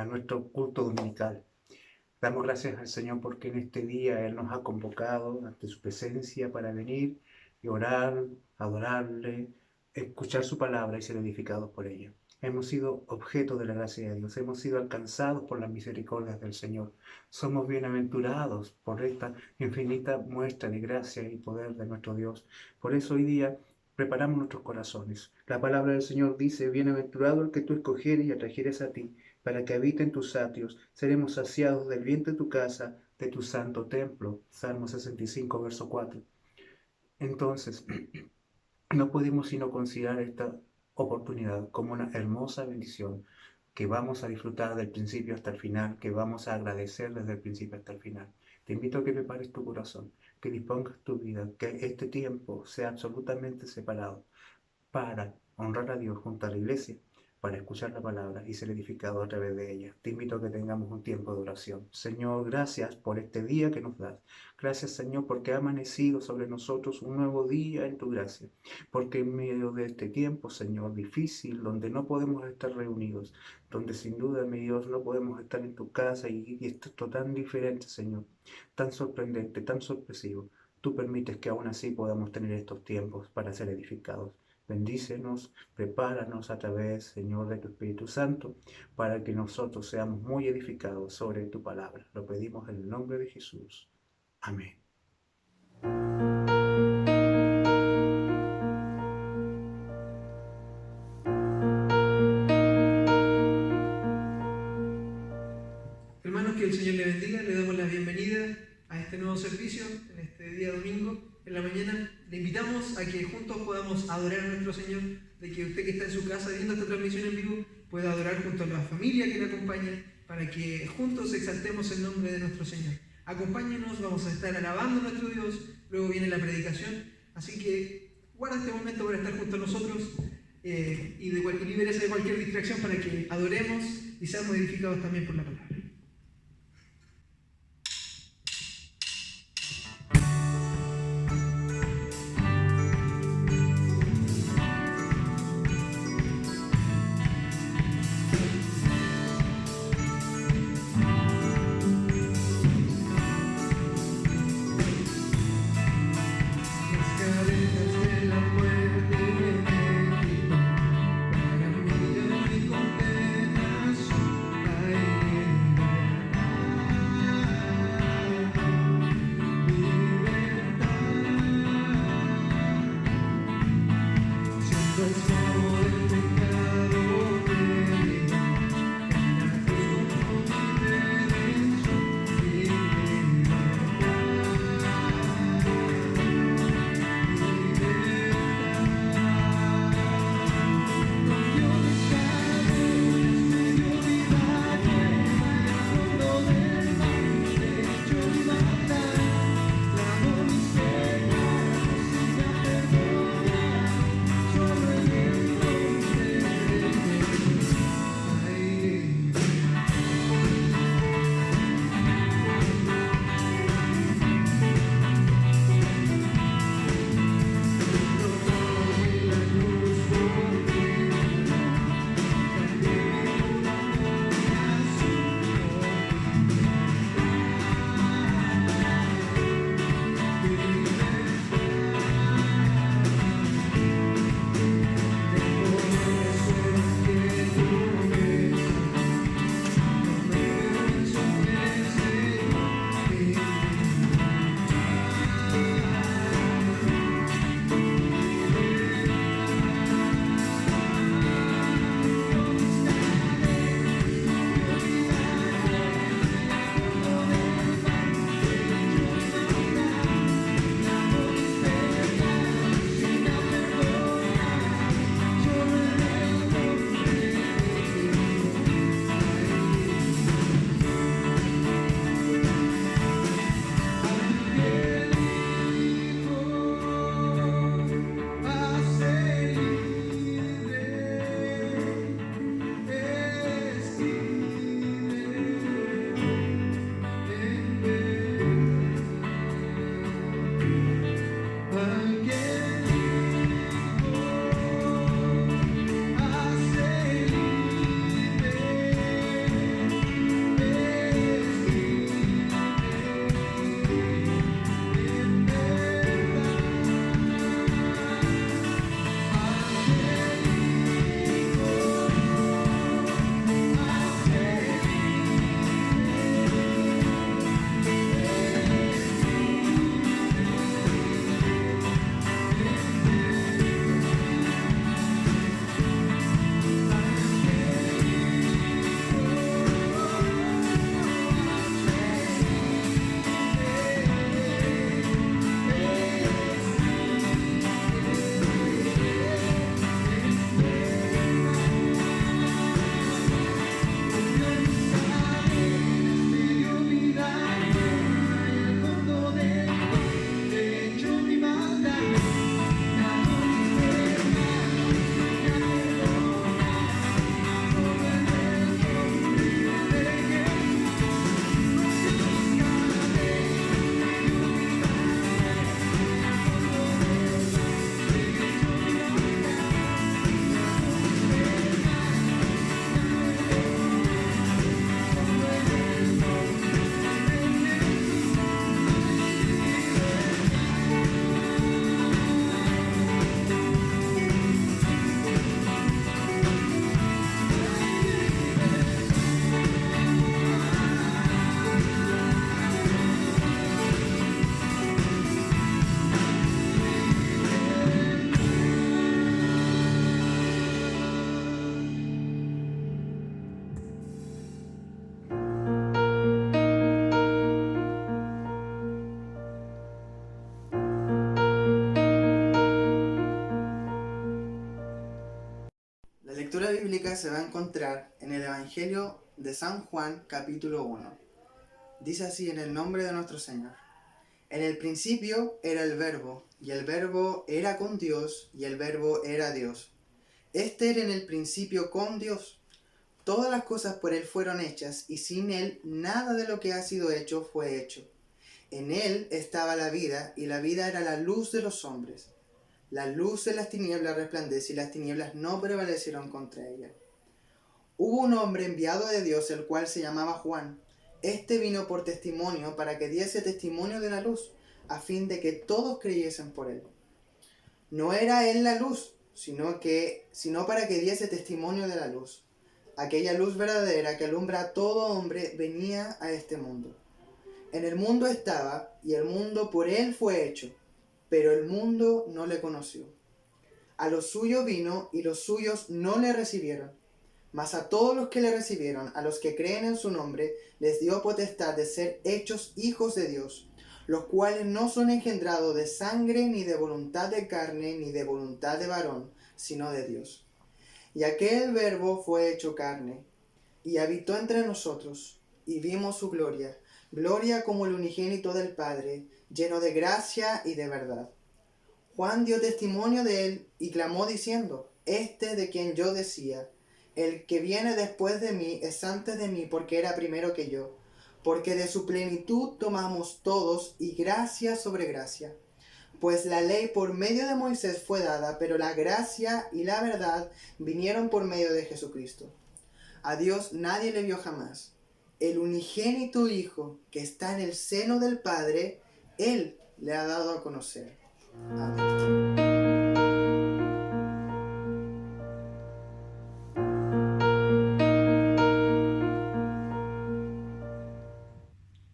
a nuestro culto dominical. Damos gracias al Señor porque en este día Él nos ha convocado ante su presencia para venir y orar, adorarle, escuchar su palabra y ser edificados por ella. Hemos sido objeto de la gracia de Dios, hemos sido alcanzados por las misericordias del Señor. Somos bienaventurados por esta infinita muestra de gracia y poder de nuestro Dios. Por eso hoy día preparamos nuestros corazones. La palabra del Señor dice: bienaventurado el que tú escogieres y atrajeres a ti, para que habite en tus atrios. Seremos saciados del bien de tu casa, de tu santo templo. Salmo 65, verso 4. Entonces, no podemos sino considerar esta oportunidad como una hermosa bendición que vamos a disfrutar del principio hasta el final, que vamos a agradecer desde el principio hasta el final. Te invito a que prepares tu corazón, que dispongas tu vida, que este tiempo sea absolutamente separado para honrar a Dios junto a la iglesia, para escuchar la palabra y ser edificado a través de ella. Te invito a que tengamos un tiempo de oración. Señor, gracias por este día que nos das. Gracias, Señor, porque ha amanecido sobre nosotros un nuevo día en tu gracia. Porque en medio de este tiempo, Señor, difícil, donde no podemos estar reunidos, donde sin duda, mi Dios, no podemos estar en tu casa y esto tan diferente, Señor, tan sorprendente, tan sorpresivo, tú permites que aún así podamos tener estos tiempos para ser edificados. Bendícenos, prepáranos a través, Señor, de tu Espíritu Santo, para que nosotros seamos muy edificados sobre tu palabra. Lo pedimos en el nombre de Jesús. Amén. Hermanos, que el Señor le bendiga. Le damos la bienvenida a este nuevo servicio en este día domingo, en la mañana. Le invitamos a que juntos podamos adorar a nuestro Señor, de que usted que está en su casa viendo esta transmisión en vivo pueda adorar junto a la familia que le acompaña, para que juntos exaltemos el nombre de nuestro Señor. Acompáñenos, vamos a estar alabando a nuestro Dios, luego viene la predicación, así que guarda este momento para estar junto a nosotros y libérese de cualquier distracción para que adoremos y seamos edificados también por la palabra. Para mí, mi condena, bíblica se va a encontrar en el Evangelio de San Juan, capítulo 1. Dice así en el nombre de nuestro Señor. En el principio era el Verbo, y el Verbo era con Dios, y el Verbo era Dios. Este era en el principio con Dios. Todas las cosas por Él fueron hechas, y sin Él nada de lo que ha sido hecho fue hecho. En Él estaba la vida, y la vida era la luz de los hombres. La luz de las tinieblas resplandece, y las tinieblas no prevalecieron contra ella. Hubo un hombre enviado de Dios, el cual se llamaba Juan. Este vino por testimonio, para que diese testimonio de la luz, a fin de que todos creyesen por él. No era él la luz, sino para que diese testimonio de la luz. Aquella luz verdadera que alumbra a todo hombre venía a este mundo. En el mundo estaba, y el mundo por él fue hecho, pero el mundo no le conoció. A los suyos vino, y los suyos no le recibieron. Mas a todos los que le recibieron, a los que creen en su nombre, les dio potestad de ser hechos hijos de Dios, los cuales no son engendrados de sangre, ni de voluntad de carne, ni de voluntad de varón, sino de Dios. Y aquel Verbo fue hecho carne, y habitó entre nosotros, y vimos su gloria, gloria como el unigénito del Padre, lleno de gracia y de verdad. Juan dio testimonio de él, y clamó diciendo, Este de quien yo decía, el que viene después de mí es antes de mí, porque era primero que yo. Porque de su plenitud tomamos todos, y gracia sobre gracia. Pues la ley por medio de Moisés fue dada, pero la gracia y la verdad vinieron por medio de Jesucristo. A Dios nadie le vio jamás. El unigénito Hijo, que está en el seno del Padre, Él le ha dado a conocer. Amén.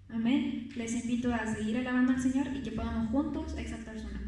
Amén. Les invito a seguir alabando al Señor y que podamos juntos exaltar su nombre.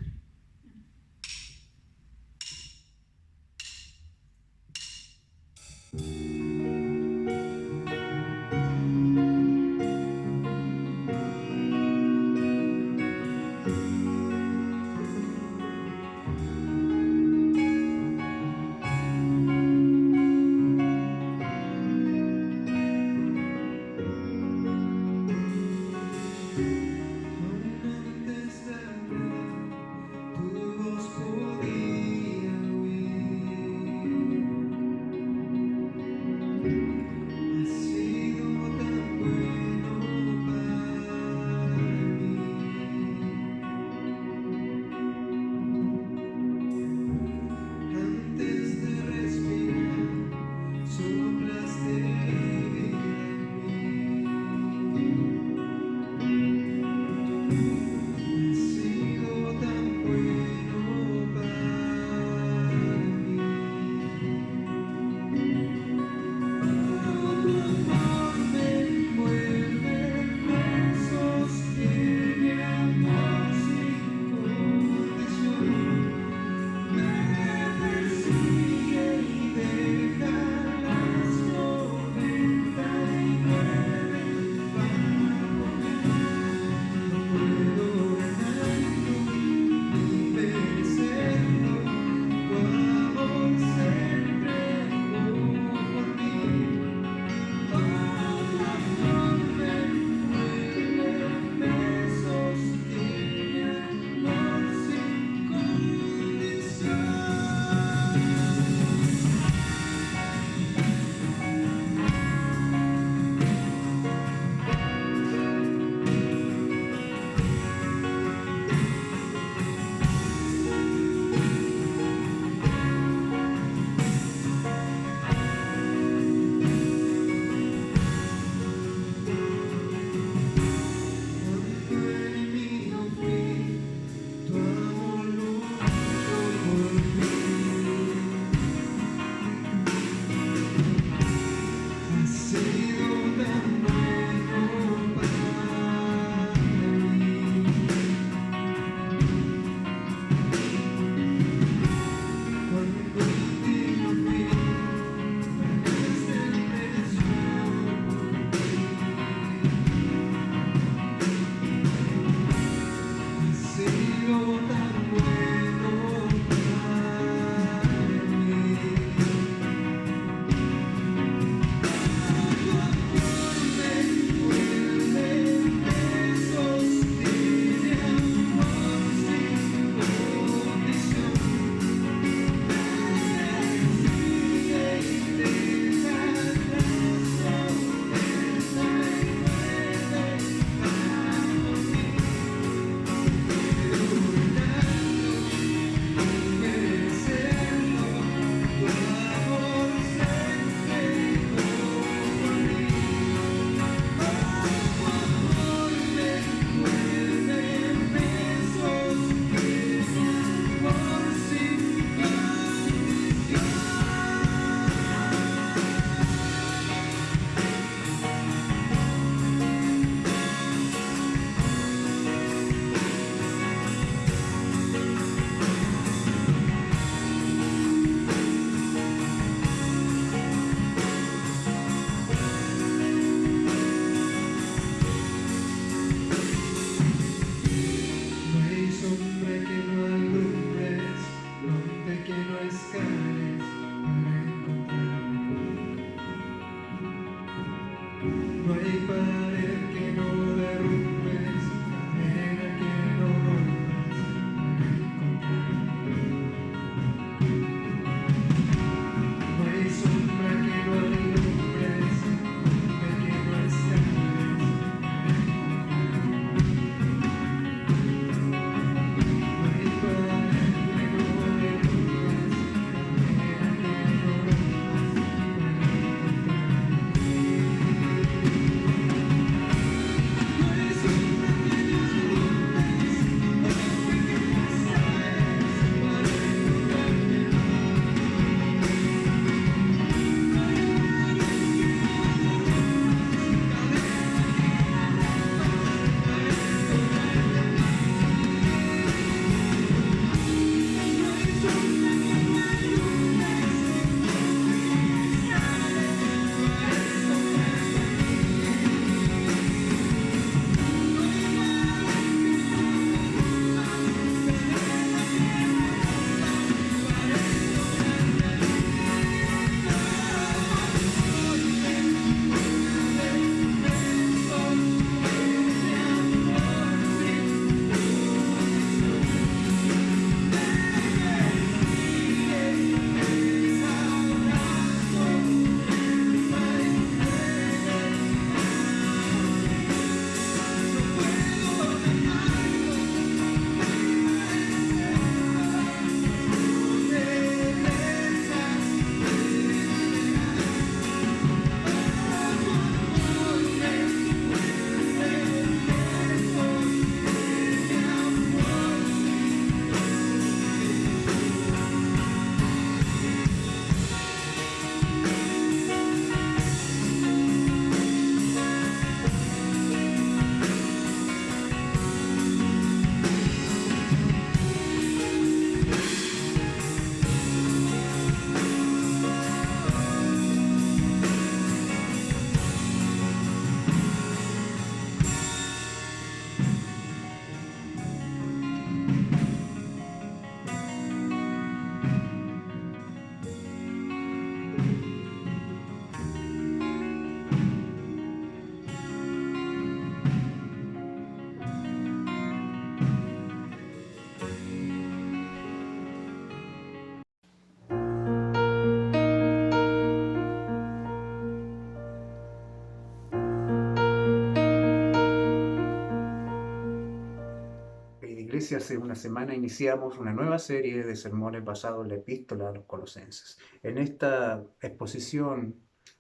iglesia, hace una semana iniciamos una nueva serie de sermones basados en la epístola a los Colosenses. En esta exposición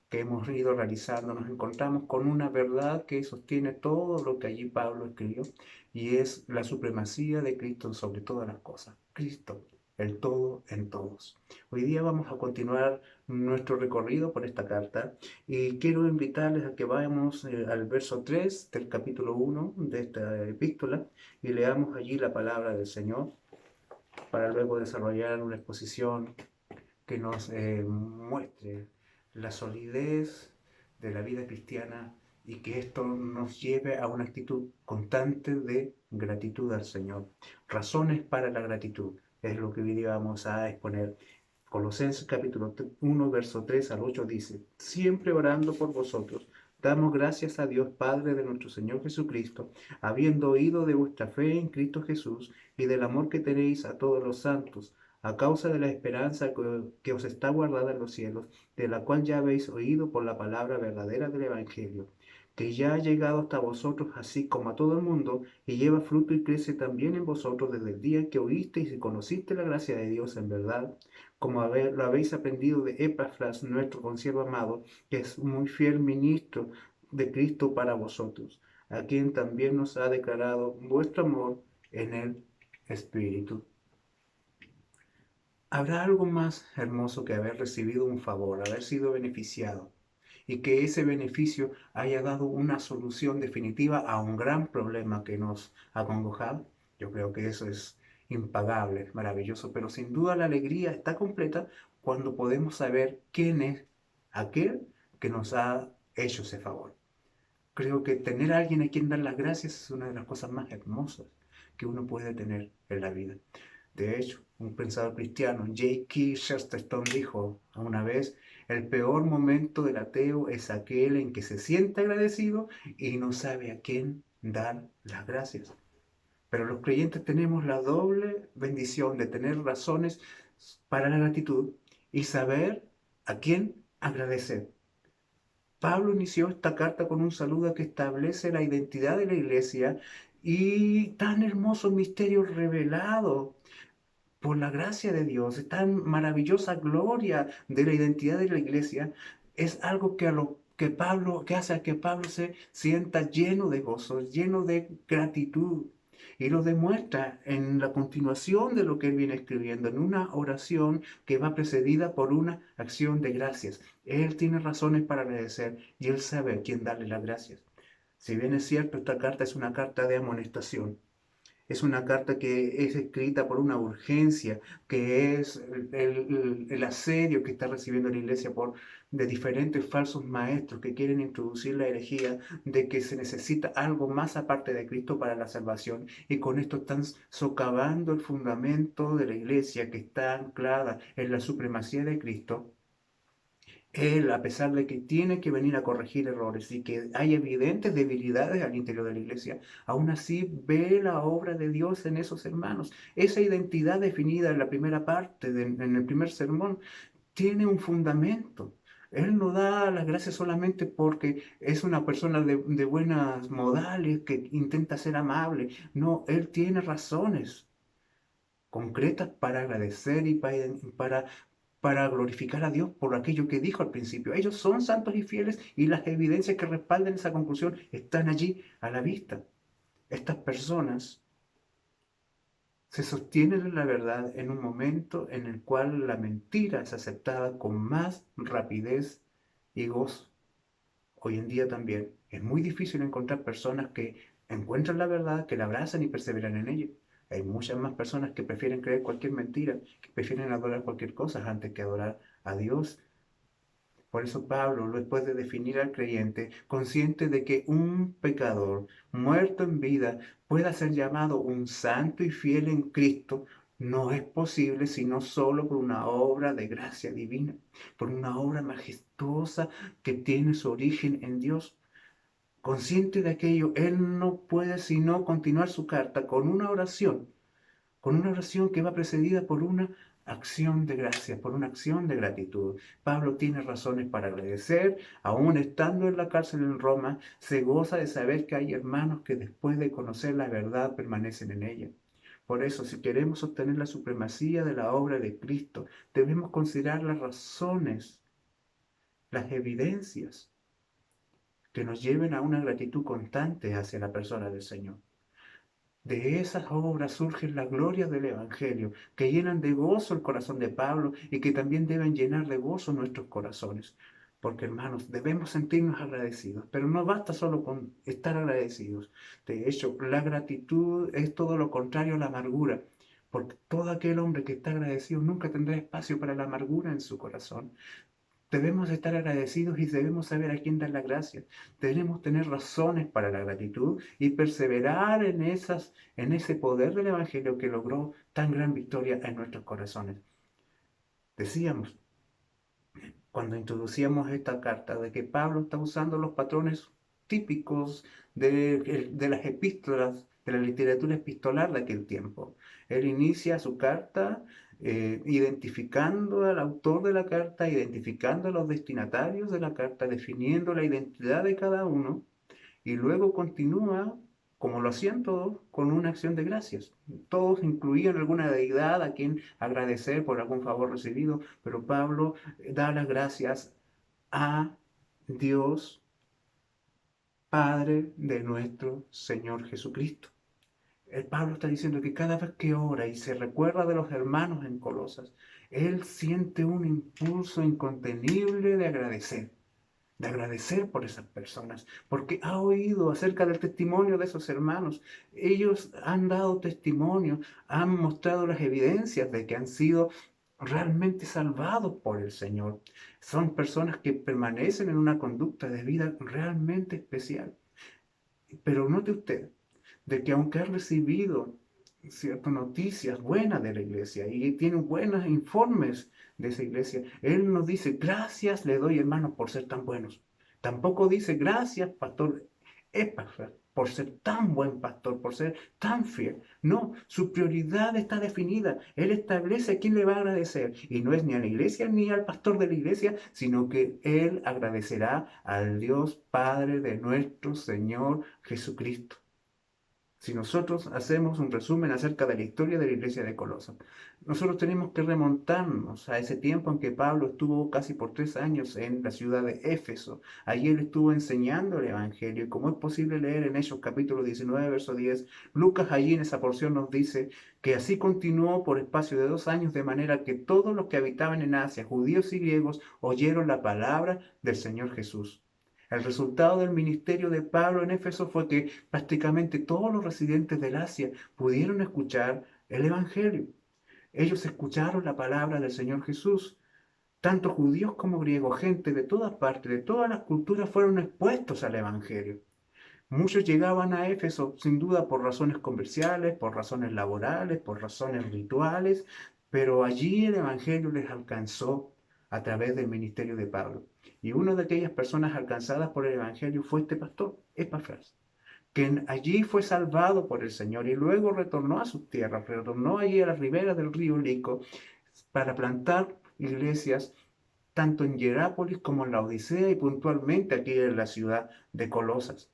que hemos ido realizando nos encontramos con una verdad que sostiene todo lo que allí Pablo escribió, y es la supremacía de Cristo sobre todas las cosas. Cristo, el todo en todos. Hoy día vamos a continuar nuestro recorrido por esta carta y quiero invitarles a que vayamos al verso 3 del capítulo 1 de esta epístola y leamos allí la palabra del Señor para luego desarrollar una exposición que nos muestre la solidez de la vida cristiana y que esto nos lleve a una actitud constante de gratitud al Señor. Razones para la gratitud es lo que hoy día vamos a exponer. Colosenses capítulo 1, verso 3 al 8 dice: siempre orando por vosotros, damos gracias a Dios Padre de nuestro Señor Jesucristo, habiendo oído de vuestra fe en Cristo Jesús y del amor que tenéis a todos los santos, a causa de la esperanza que os está guardada en los cielos, de la cual ya habéis oído por la palabra verdadera del Evangelio, que ya ha llegado hasta vosotros así como a todo el mundo, y lleva fruto y crece también en vosotros desde el día que oísteis y conocisteis la gracia de Dios en verdad, como lo habéis aprendido de Epafras, nuestro consiervo amado, que es un muy fiel ministro de Cristo para vosotros, a quien también nos ha declarado vuestro amor en el Espíritu. ¿Habrá algo más hermoso que haber recibido un favor, haber sido beneficiado, y que ese beneficio haya dado una solución definitiva a un gran problema que nos ha acongojado? Yo creo que eso es impagable, maravilloso, pero sin duda la alegría está completa cuando podemos saber quién es aquel que nos ha hecho ese favor. Creo que tener a alguien a quien dar las gracias es una de las cosas más hermosas que uno puede tener en la vida. De hecho, un pensador cristiano, J.K. Chesterton, dijo una vez: el peor momento del ateo es aquel en que se siente agradecido y no sabe a quién dar las gracias. Pero los creyentes tenemos la doble bendición de tener razones para la gratitud y saber a quién agradecer. Pablo inició esta carta con un saludo que establece la identidad de la iglesia y tan hermoso misterio revelado por la gracia de Dios, tan maravillosa gloria de la identidad de la iglesia, es algo que hace a que Pablo se sienta lleno de gozo, lleno de gratitud. Y lo demuestra en la continuación de lo que él viene escribiendo, en una oración que va precedida por una acción de gracias. Él tiene razones para agradecer y él sabe a quién darle las gracias. Si bien es cierto, esta carta es una carta de amonestación. Es una carta que es escrita por una urgencia, que es el asedio que está recibiendo la iglesia de diferentes falsos maestros que quieren introducir la herejía de que se necesita algo más aparte de Cristo para la salvación. Y con esto están socavando el fundamento de la iglesia que está anclada en la supremacía de Cristo. Él, a pesar de que tiene que venir a corregir errores y que hay evidentes debilidades al interior de la iglesia, aún así ve la obra de Dios en esos hermanos. Esa identidad definida en la primera parte, en el primer sermón, tiene un fundamento. Él no da las gracias solamente porque es una persona de buenas modales, que intenta ser amable. No, él tiene razones concretas para agradecer y para glorificar a Dios por aquello que dijo al principio. Ellos son santos y fieles y las evidencias que respaldan esa conclusión están allí a la vista. Estas personas se sostienen en la verdad en un momento en el cual la mentira es aceptada con más rapidez y gozo. Hoy en día también es muy difícil encontrar personas que encuentran la verdad, que la abrazan y perseveran en ella. Hay muchas más personas que prefieren creer cualquier mentira, que prefieren adorar cualquier cosa antes que adorar a Dios. Por eso Pablo, después de definir al creyente, consciente de que un pecador muerto en vida pueda ser llamado un santo y fiel en Cristo, no es posible sino solo por una obra de gracia divina, por una obra majestuosa que tiene su origen en Dios. Consciente de aquello, él no puede sino continuar su carta con una oración que va precedida por una acción de gracia, por una acción de gratitud. Pablo tiene razones para agradecer, aún estando en la cárcel en Roma, se goza de saber que hay hermanos que después de conocer la verdad permanecen en ella. Por eso, si queremos sostener la supremacía de la obra de Cristo, debemos considerar las razones, las evidencias que nos lleven a una gratitud constante hacia la persona del Señor. De esas obras surgen las glorias del Evangelio, que llenan de gozo el corazón de Pablo y que también deben llenar de gozo nuestros corazones. Porque, hermanos, debemos sentirnos agradecidos, pero no basta solo con estar agradecidos. De hecho, la gratitud es todo lo contrario a la amargura, porque todo aquel hombre que está agradecido nunca tendrá espacio para la amargura en su corazón. Debemos estar agradecidos y debemos saber a quién dar las gracias. Debemos tener razones para la gratitud y perseverar en ese poder del Evangelio que logró tan gran victoria en nuestros corazones. Decíamos, cuando introducíamos esta carta, de que Pablo está usando los patrones típicos de las epístolas, de la literatura epistolar de aquel tiempo. Él inicia su carta identificando al autor de la carta, identificando a los destinatarios de la carta, definiendo la identidad de cada uno, y luego continúa, como lo hacían todos, con una acción de gracias. Todos incluían alguna deidad a quien agradecer por algún favor recibido, pero Pablo da las gracias a Dios, Padre de nuestro Señor Jesucristo. El Pablo está diciendo que cada vez que ora y se recuerda de los hermanos en Colosas, él siente un impulso incontenible de agradecer por esas personas, porque ha oído acerca del testimonio de esos hermanos. Ellos han dado testimonio, han mostrado las evidencias de que han sido realmente salvados por el Señor. Son personas que permanecen en una conducta de vida realmente especial. Pero note usted de que aunque ha recibido ciertas noticias buenas de la iglesia y tiene buenos informes de esa iglesia, él nos dice, gracias le doy, hermanos, por ser tan buenos. Tampoco dice, gracias, pastor Epafras, por ser tan buen pastor, por ser tan fiel. No, su prioridad está definida. Él establece a quién le va a agradecer. Y no es ni a la iglesia ni al pastor de la iglesia, sino que él agradecerá al Dios Padre de nuestro Señor Jesucristo. Si nosotros hacemos un resumen acerca de la historia de la iglesia de Colosas, nosotros tenemos que remontarnos a ese tiempo en que Pablo estuvo casi por 3 años en la ciudad de Éfeso. Allí él estuvo enseñando el Evangelio y como es posible leer en Hechos capítulo 19, verso 10, Lucas allí en esa porción nos dice que así continuó por espacio de 2 años de manera que todos los que habitaban en Asia, judíos y griegos, oyeron la palabra del Señor Jesús. El resultado del ministerio de Pablo en Éfeso fue que prácticamente todos los residentes del Asia pudieron escuchar el Evangelio. Ellos escucharon la palabra del Señor Jesús. Tanto judíos como griegos, gente de todas partes, de todas las culturas, fueron expuestos al Evangelio. Muchos llegaban a Éfeso sin duda por razones comerciales, por razones laborales, por razones rituales, pero allí el Evangelio les alcanzó a través del ministerio de Pablo. Y una de aquellas personas alcanzadas por el Evangelio fue este pastor, Epafras, que allí fue salvado por el Señor y luego retornó a sus tierras, retornó allí a las riberas del río Lico para plantar iglesias tanto en Hierápolis como en la Odisea y puntualmente aquí en la ciudad de Colosas.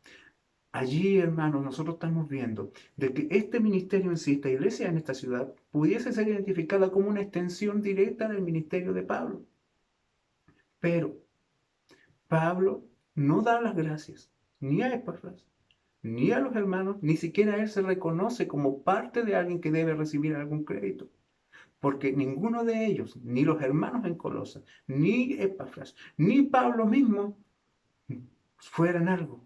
Allí, hermanos, nosotros estamos viendo de que este ministerio en sí, esta iglesia en esta ciudad, pudiese ser identificada como una extensión directa del ministerio de Pablo. Pero Pablo no da las gracias ni a Epafras, ni a los hermanos, ni siquiera él se reconoce como parte de alguien que debe recibir algún crédito. Porque ninguno de ellos, ni los hermanos en Colosas, ni Epafras, ni Pablo mismo, fueran algo,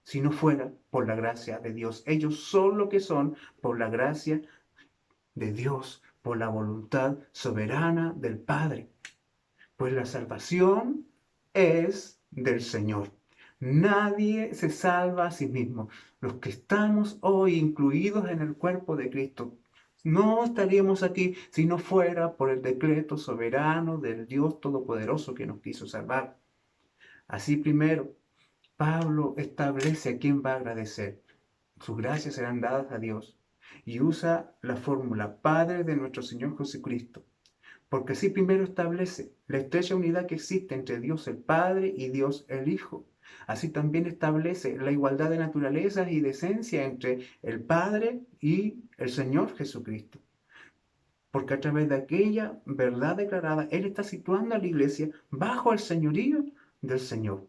si no fuera por la gracia de Dios. Ellos son lo que son por la gracia de Dios, por la voluntad soberana del Padre. Pues la salvación es del Señor. Nadie se salva a sí mismo. Los que estamos hoy incluidos en el cuerpo de Cristo, no estaríamos aquí si no fuera por el decreto soberano del Dios Todopoderoso que nos quiso salvar. Así primero, Pablo establece a quién va a agradecer. Sus gracias serán dadas a Dios y usa la fórmula Padre de nuestro Señor Jesucristo. Porque así primero establece la estrecha unidad que existe entre Dios el Padre y Dios el Hijo. Así también establece la igualdad de naturalezas y de esencia entre el Padre y el Señor Jesucristo. Porque a través de aquella verdad declarada, Él está situando a la iglesia bajo el señorío del Señor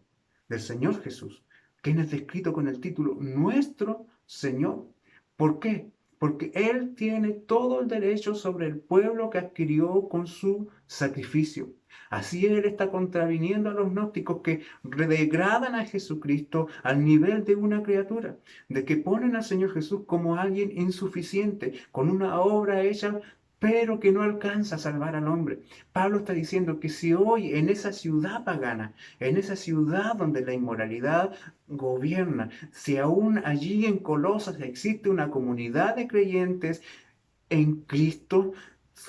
Jesús, quien es descrito con el título Nuestro Señor. ¿Por qué? Porque Él tiene todo el derecho sobre el pueblo que adquirió con su sacrificio. Así Él está contraviniendo a los gnósticos que degradan a Jesucristo al nivel de una criatura, de que ponen al Señor Jesús como alguien insuficiente, con una obra hecha pero que no alcanza a salvar al hombre. Pablo está diciendo que si hoy en esa ciudad pagana, en esa ciudad donde la inmoralidad gobierna, si aún allí en Colosas existe una comunidad de creyentes en Cristo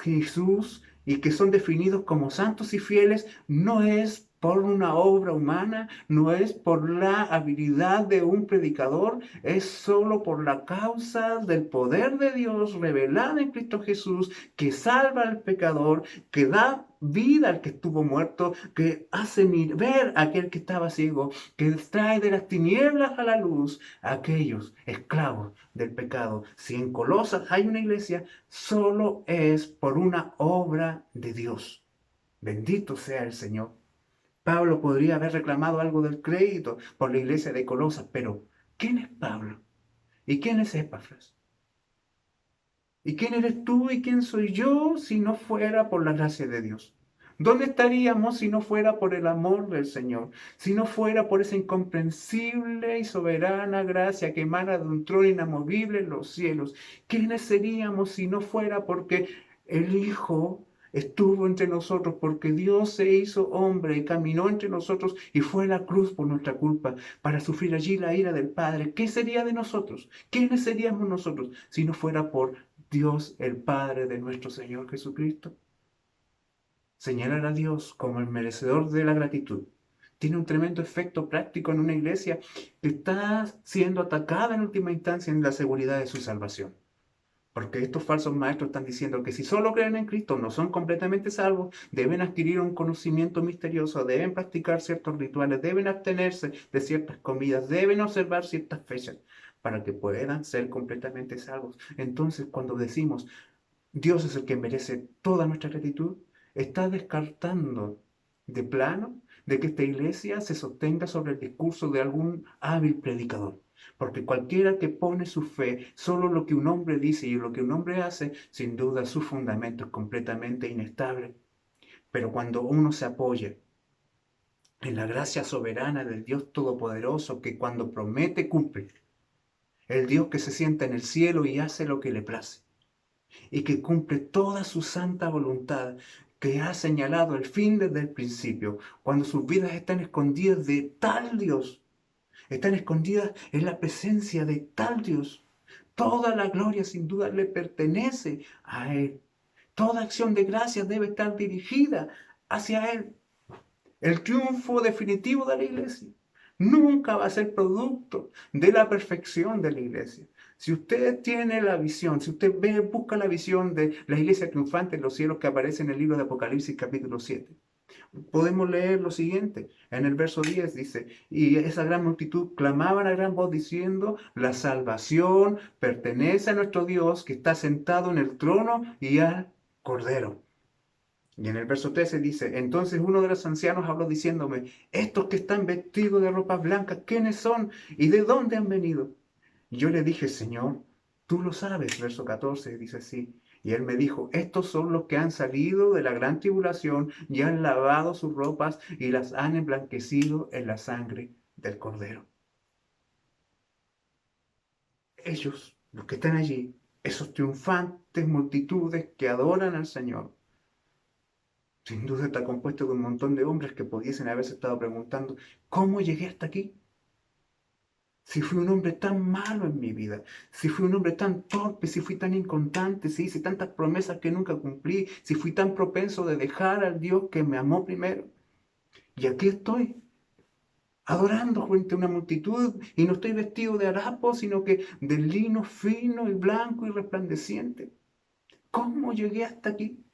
Jesús y que son definidos como santos y fieles, no es por una obra humana, no es por la habilidad de un predicador, es solo por la causa del poder de Dios revelado en Cristo Jesús, que salva al pecador, que da vida al que estuvo muerto, que hace ver a aquel que estaba ciego, que trae de las tinieblas a la luz a aquellos esclavos del pecado. Si en Colosas hay una iglesia, solo es por una obra de Dios. Bendito sea el Señor. Pablo podría haber reclamado algo del crédito por la iglesia de Colosas, pero ¿quién es Pablo? ¿Y quién es Epafras? ¿Y quién eres tú y quién soy yo si no fuera por la gracia de Dios? ¿Dónde estaríamos si no fuera por el amor del Señor? Si no fuera por esa incomprensible y soberana gracia que emana de un trono inamovible en los cielos. ¿Quiénes seríamos si no fuera porque el Hijo estuvo entre nosotros, porque Dios se hizo hombre y caminó entre nosotros y fue a la cruz por nuestra culpa para sufrir allí la ira del Padre? ¿Qué sería de nosotros? ¿Quiénes seríamos nosotros si no fuera por Dios el Padre de nuestro Señor Jesucristo? Señalar a Dios como el merecedor de la gratitud tiene un tremendo efecto práctico en una iglesia que está siendo atacada en última instancia en la seguridad de su salvación. Porque estos falsos maestros están diciendo que si solo creen en Cristo no son completamente salvos, deben adquirir un conocimiento misterioso, deben practicar ciertos rituales, deben abstenerse de ciertas comidas, deben observar ciertas fechas para que puedan ser completamente salvos. Entonces, cuando decimos Dios es el que merece toda nuestra gratitud, está descartando de plano de que esta iglesia se sostenga sobre el discurso de algún hábil predicador. Porque cualquiera que pone su fe solo en lo que un hombre dice y en lo que un hombre hace, sin duda su fundamento es completamente inestable. Pero cuando uno se apoya en la gracia soberana del Dios Todopoderoso, que cuando promete cumple, el Dios que se sienta en el cielo y hace lo que le place, y que cumple toda su santa voluntad, que ha señalado el fin desde el principio, cuando sus vidas están escondidas de tal Dios, están escondidas en la presencia de tal Dios. Toda la gloria sin duda le pertenece a Él. Toda acción de gracias debe estar dirigida hacia Él. El triunfo definitivo de la iglesia nunca va a ser producto de la perfección de la iglesia. Si usted tiene la visión, si usted busca la visión de la iglesia triunfante en los cielos que aparece en el libro de Apocalipsis capítulo 7, podemos leer lo siguiente. En el verso 10 dice, y esa gran multitud clamaban a gran voz diciendo, la salvación pertenece a nuestro Dios que está sentado en el trono y al Cordero. Y en el verso 13 dice, entonces uno de los ancianos habló diciéndome, estos que están vestidos de ropas blancas, ¿quiénes son? ¿Y de dónde han venido? Y yo le dije, Señor, tú lo sabes. Verso 14 dice así. Y él me dijo, estos son los que han salido de la gran tribulación y han lavado sus ropas y las han emblanquecido en la sangre del Cordero. Ellos, los que están allí, esos triunfantes multitudes que adoran al Señor, sin duda está compuesto de un montón de hombres que pudiesen haberse estado preguntando, ¿cómo llegué hasta aquí? Si fui un hombre tan malo en mi vida, si fui un hombre tan torpe, si fui tan inconstante, si hice tantas promesas que nunca cumplí, si fui tan propenso de dejar al Dios que me amó primero. Y aquí estoy, adorando frente a una multitud, y no estoy vestido de harapo, sino que de lino fino y blanco y resplandeciente. ¿Cómo llegué hasta aquí?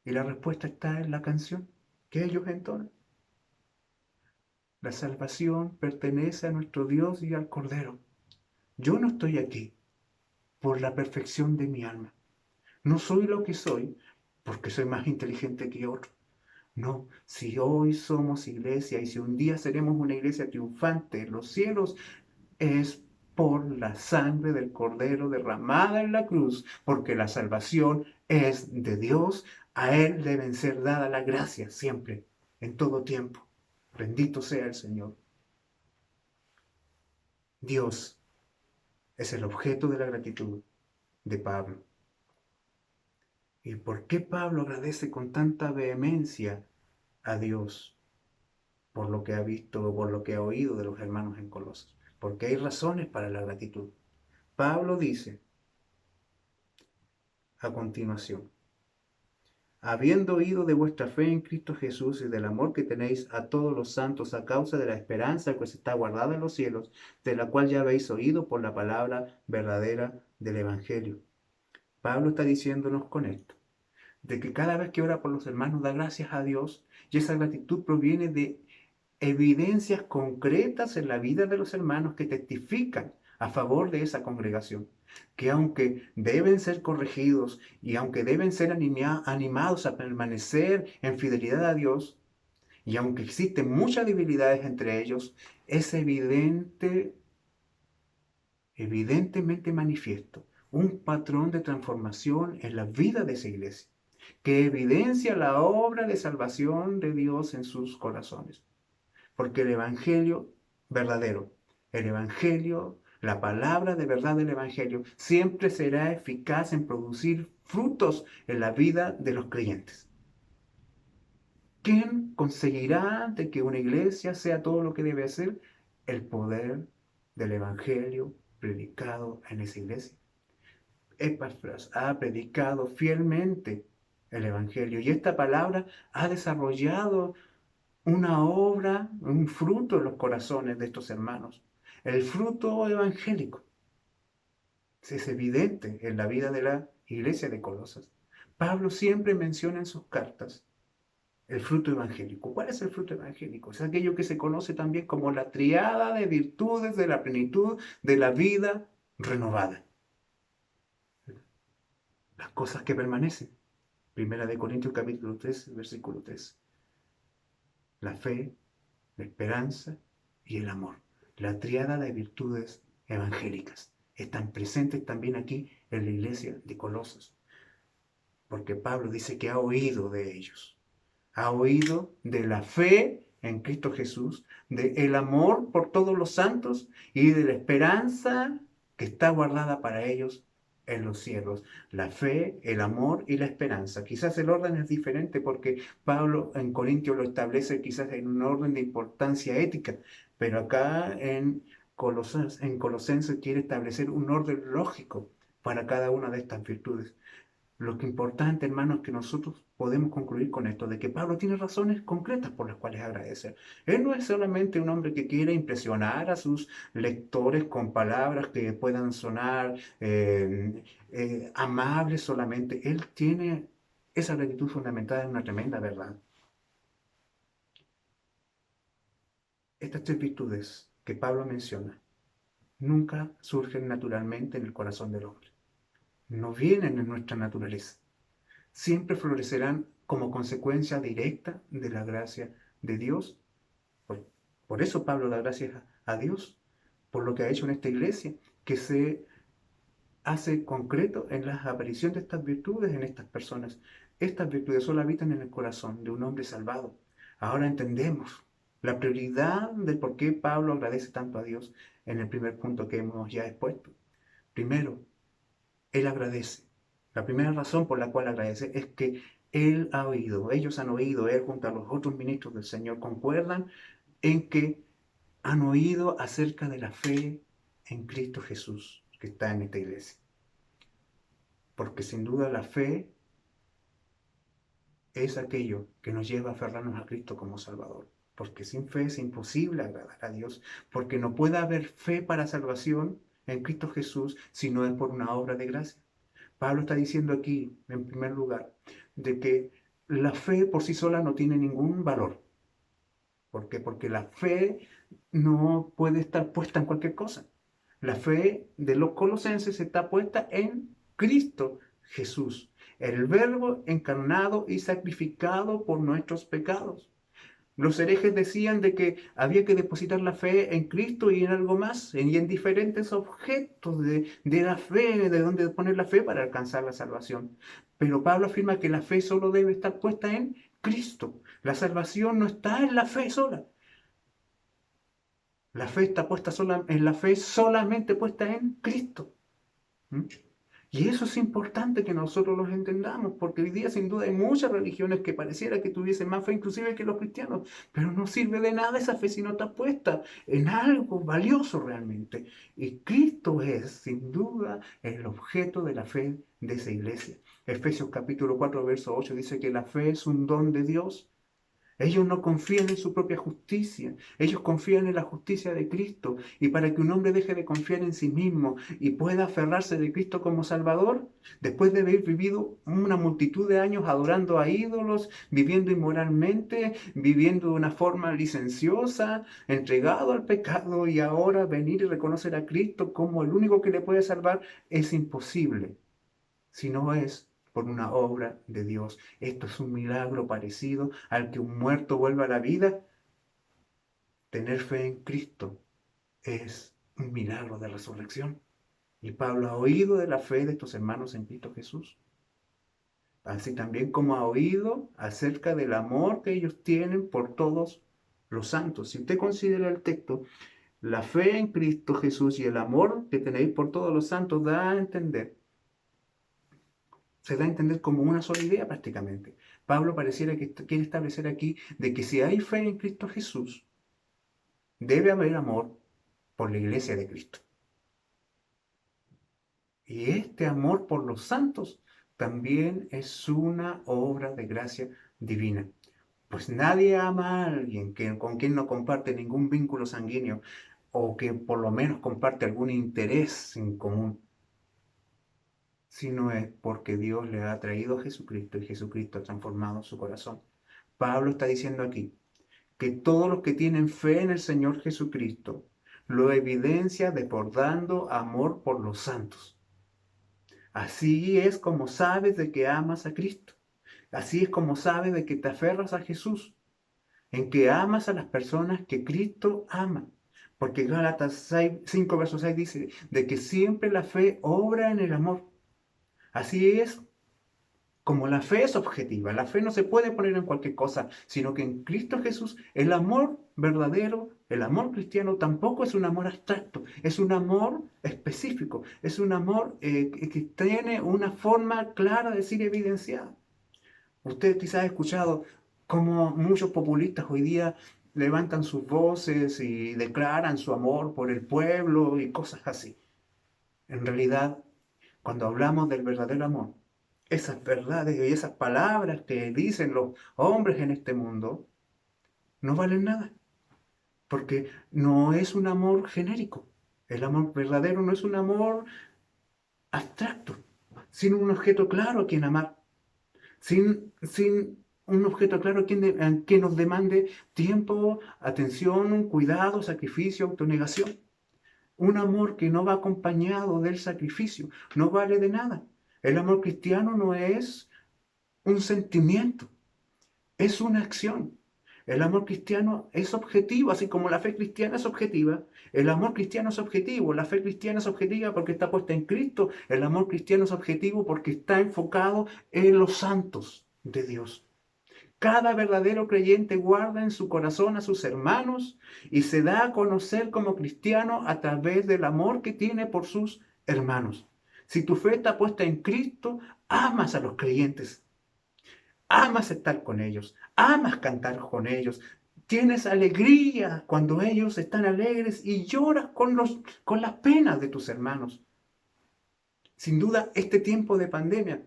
Y la respuesta está en la canción que ellos entonan. La salvación pertenece a nuestro Dios y al Cordero. Yo no estoy aquí por la perfección de mi alma. No soy lo que soy porque soy más inteligente que otro. No, si hoy somos iglesia y si un día seremos una iglesia triunfante en los cielos, es por la sangre del Cordero derramada en la cruz, porque la salvación es de Dios. A Él deben ser dadas las gracias siempre, en todo tiempo. Bendito sea el Señor. Dios es el objeto de la gratitud de Pablo. ¿Y por qué Pablo agradece con tanta vehemencia a Dios por lo que ha visto o por lo que ha oído de los hermanos en Colosas? Porque hay razones para la gratitud. Pablo dice a continuación: habiendo oído de vuestra fe en Cristo Jesús y del amor que tenéis a todos los santos a causa de la esperanza que os está guardada en los cielos, de la cual ya habéis oído por la palabra verdadera del Evangelio. Pablo está diciéndonos con esto, de que cada vez que ora por los hermanos da gracias a Dios, y esa gratitud proviene de evidencias concretas en la vida de los hermanos que testifican a favor de esa congregación, que aunque deben ser corregidos y aunque deben ser animados a permanecer en fidelidad a Dios, y aunque existen muchas debilidades entre ellos, es evidentemente manifiesto un patrón de transformación en la vida de esa iglesia, que evidencia la obra de salvación de Dios en sus corazones. Porque el Evangelio verdadero, el Evangelio, la palabra de verdad del Evangelio, siempre será eficaz en producir frutos en la vida de los creyentes. ¿Quién conseguirá de que una iglesia sea todo lo que debe ser? El poder del Evangelio predicado en esa iglesia. Epafras ha predicado fielmente el Evangelio y esta palabra ha desarrollado una obra, un fruto en los corazones de estos hermanos. El fruto evangélico es evidente en la vida de la iglesia de Colosas. Pablo siempre menciona en sus cartas el fruto evangélico. ¿Cuál es el fruto evangélico? Es aquello que se conoce también como la triada de virtudes de la plenitud de la vida renovada. Las cosas que permanecen. Primera de Corintios capítulo 3, versículo 3. La fe, la esperanza y el amor. La triada de virtudes evangélicas están presentes también aquí en la iglesia de Colosas. Porque Pablo dice que ha oído de ellos. Ha oído de la fe en Cristo Jesús, del amor por todos los santos y de la esperanza que está guardada para ellos en los cielos. La fe, el amor y la esperanza. Quizás el orden es diferente porque Pablo en Corintios lo establece quizás en un orden de importancia ética, pero acá en Colosenses quiere establecer un orden lógico para cada una de estas virtudes. Lo que es importante, hermanos, es que nosotros podemos concluir con esto, de que Pablo tiene razones concretas por las cuales agradecer. Él no es solamente un hombre que quiere impresionar a sus lectores con palabras que puedan sonar amables solamente. Él tiene esa gratitud fundamentada en una tremenda verdad. Estas tres virtudes que Pablo menciona nunca surgen naturalmente en el corazón del hombre. No vienen en nuestra naturaleza. Siempre florecerán como consecuencia directa de la gracia de Dios. Por eso Pablo da gracias a Dios, por lo que ha hecho en esta iglesia, que se hace concreto en la aparición de estas virtudes en estas personas. Estas virtudes solo habitan en el corazón de un hombre salvado. Ahora entendemos la prioridad del por qué Pablo agradece tanto a Dios en el primer punto que hemos ya expuesto. Primero, él agradece. La primera razón por la cual agradece es que él ha oído, ellos han oído, él junto a los otros ministros del Señor concuerdan en que han oído acerca de la fe en Cristo Jesús que está en esta iglesia. Porque sin duda la fe es aquello que nos lleva a aferrarnos a Cristo como Salvador. Porque sin fe es imposible agradar a Dios. Porque no puede haber fe para salvación en Cristo Jesús si no es por una obra de gracia. Pablo está diciendo aquí, en primer lugar, de que la fe por sí sola no tiene ningún valor. ¿Por qué? Porque la fe no puede estar puesta en cualquier cosa. La fe de los colosenses está puesta en Cristo Jesús, el Verbo encarnado y sacrificado por nuestros pecados. Los herejes decían de que había que depositar la fe en Cristo y en algo más, y en diferentes objetos de la fe, de donde poner la fe para alcanzar la salvación. Pero Pablo afirma que la fe solo debe estar puesta en Cristo. La salvación no está en la fe sola. La fe está puesta en la fe solamente puesta en Cristo. ¿Mm? Y eso es importante que nosotros los entendamos, porque hoy día sin duda hay muchas religiones que pareciera que tuviesen más fe inclusive que los cristianos, pero no sirve de nada esa fe si no está puesta en algo valioso realmente. Y Cristo es sin duda el objeto de la fe de esa iglesia. Efesios capítulo 4, verso 8 dice que la fe es un don de Dios. Ellos no confían en su propia justicia, ellos confían en la justicia de Cristo. Y para que un hombre deje de confiar en sí mismo y pueda aferrarse de Cristo como Salvador, después de haber vivido una multitud de años adorando a ídolos, viviendo inmoralmente, viviendo de una forma licenciosa, entregado al pecado, y ahora venir y reconocer a Cristo como el único que le puede salvar, es imposible, si no es por una obra de Dios. Esto es un milagro parecido al que un muerto vuelva a la vida. Tener fe en Cristo es un milagro de resurrección. Y Pablo ha oído de la fe de estos hermanos en Cristo Jesús. Así también como ha oído acerca del amor que ellos tienen por todos los santos. Si usted considera el texto, la fe en Cristo Jesús y el amor que tenéis por todos los santos se da a entender como una sola idea prácticamente. Pablo pareciera que quiere establecer aquí de que si hay fe en Cristo Jesús, debe haber amor por la iglesia de Cristo. Y este amor por los santos también es una obra de gracia divina. Pues nadie ama a alguien con quien no comparte ningún vínculo sanguíneo o que por lo menos comparte algún interés en común, sino es porque Dios le ha traído a Jesucristo y Jesucristo ha transformado su corazón. Pablo está diciendo aquí que todos los que tienen fe en el Señor Jesucristo lo evidencia desbordando amor por los santos. Así es como sabes de que amas a Cristo. Así es como sabes de que te aferras a Jesús, en que amas a las personas que Cristo ama. Porque Gálatas 5, verso 6 dice de que siempre la fe obra en el amor. Así es como la fe es objetiva. La fe no se puede poner en cualquier cosa, sino que en Cristo Jesús el amor verdadero, el amor cristiano tampoco es un amor abstracto, es un amor específico, es un amor que tiene una forma clara de ser evidenciada. Usted quizás ha escuchado cómo muchos populistas hoy día levantan sus voces y declaran su amor por el pueblo y cosas así. En realidad, cuando hablamos del verdadero amor, esas verdades y esas palabras que dicen los hombres en este mundo no valen nada, porque no es un amor genérico. El amor verdadero no es un amor abstracto, sin un objeto claro a quien amar, sin un objeto claro a quien nos demande tiempo, atención, cuidado, sacrificio, autonegación. Un amor que no va acompañado del sacrificio no vale de nada. El amor cristiano no es un sentimiento, es una acción. El amor cristiano es objetivo, así como la fe cristiana es objetiva. El amor cristiano es objetivo, la fe cristiana es objetiva porque está puesta en Cristo. El amor cristiano es objetivo porque está enfocado en los santos de Dios. Cada verdadero creyente guarda en su corazón a sus hermanos y se da a conocer como cristiano a través del amor que tiene por sus hermanos. Si tu fe está puesta en Cristo, amas a los creyentes, amas estar con ellos, amas cantar con ellos, tienes alegría cuando ellos están alegres y lloras con las penas de tus hermanos. Sin duda, este tiempo de pandemia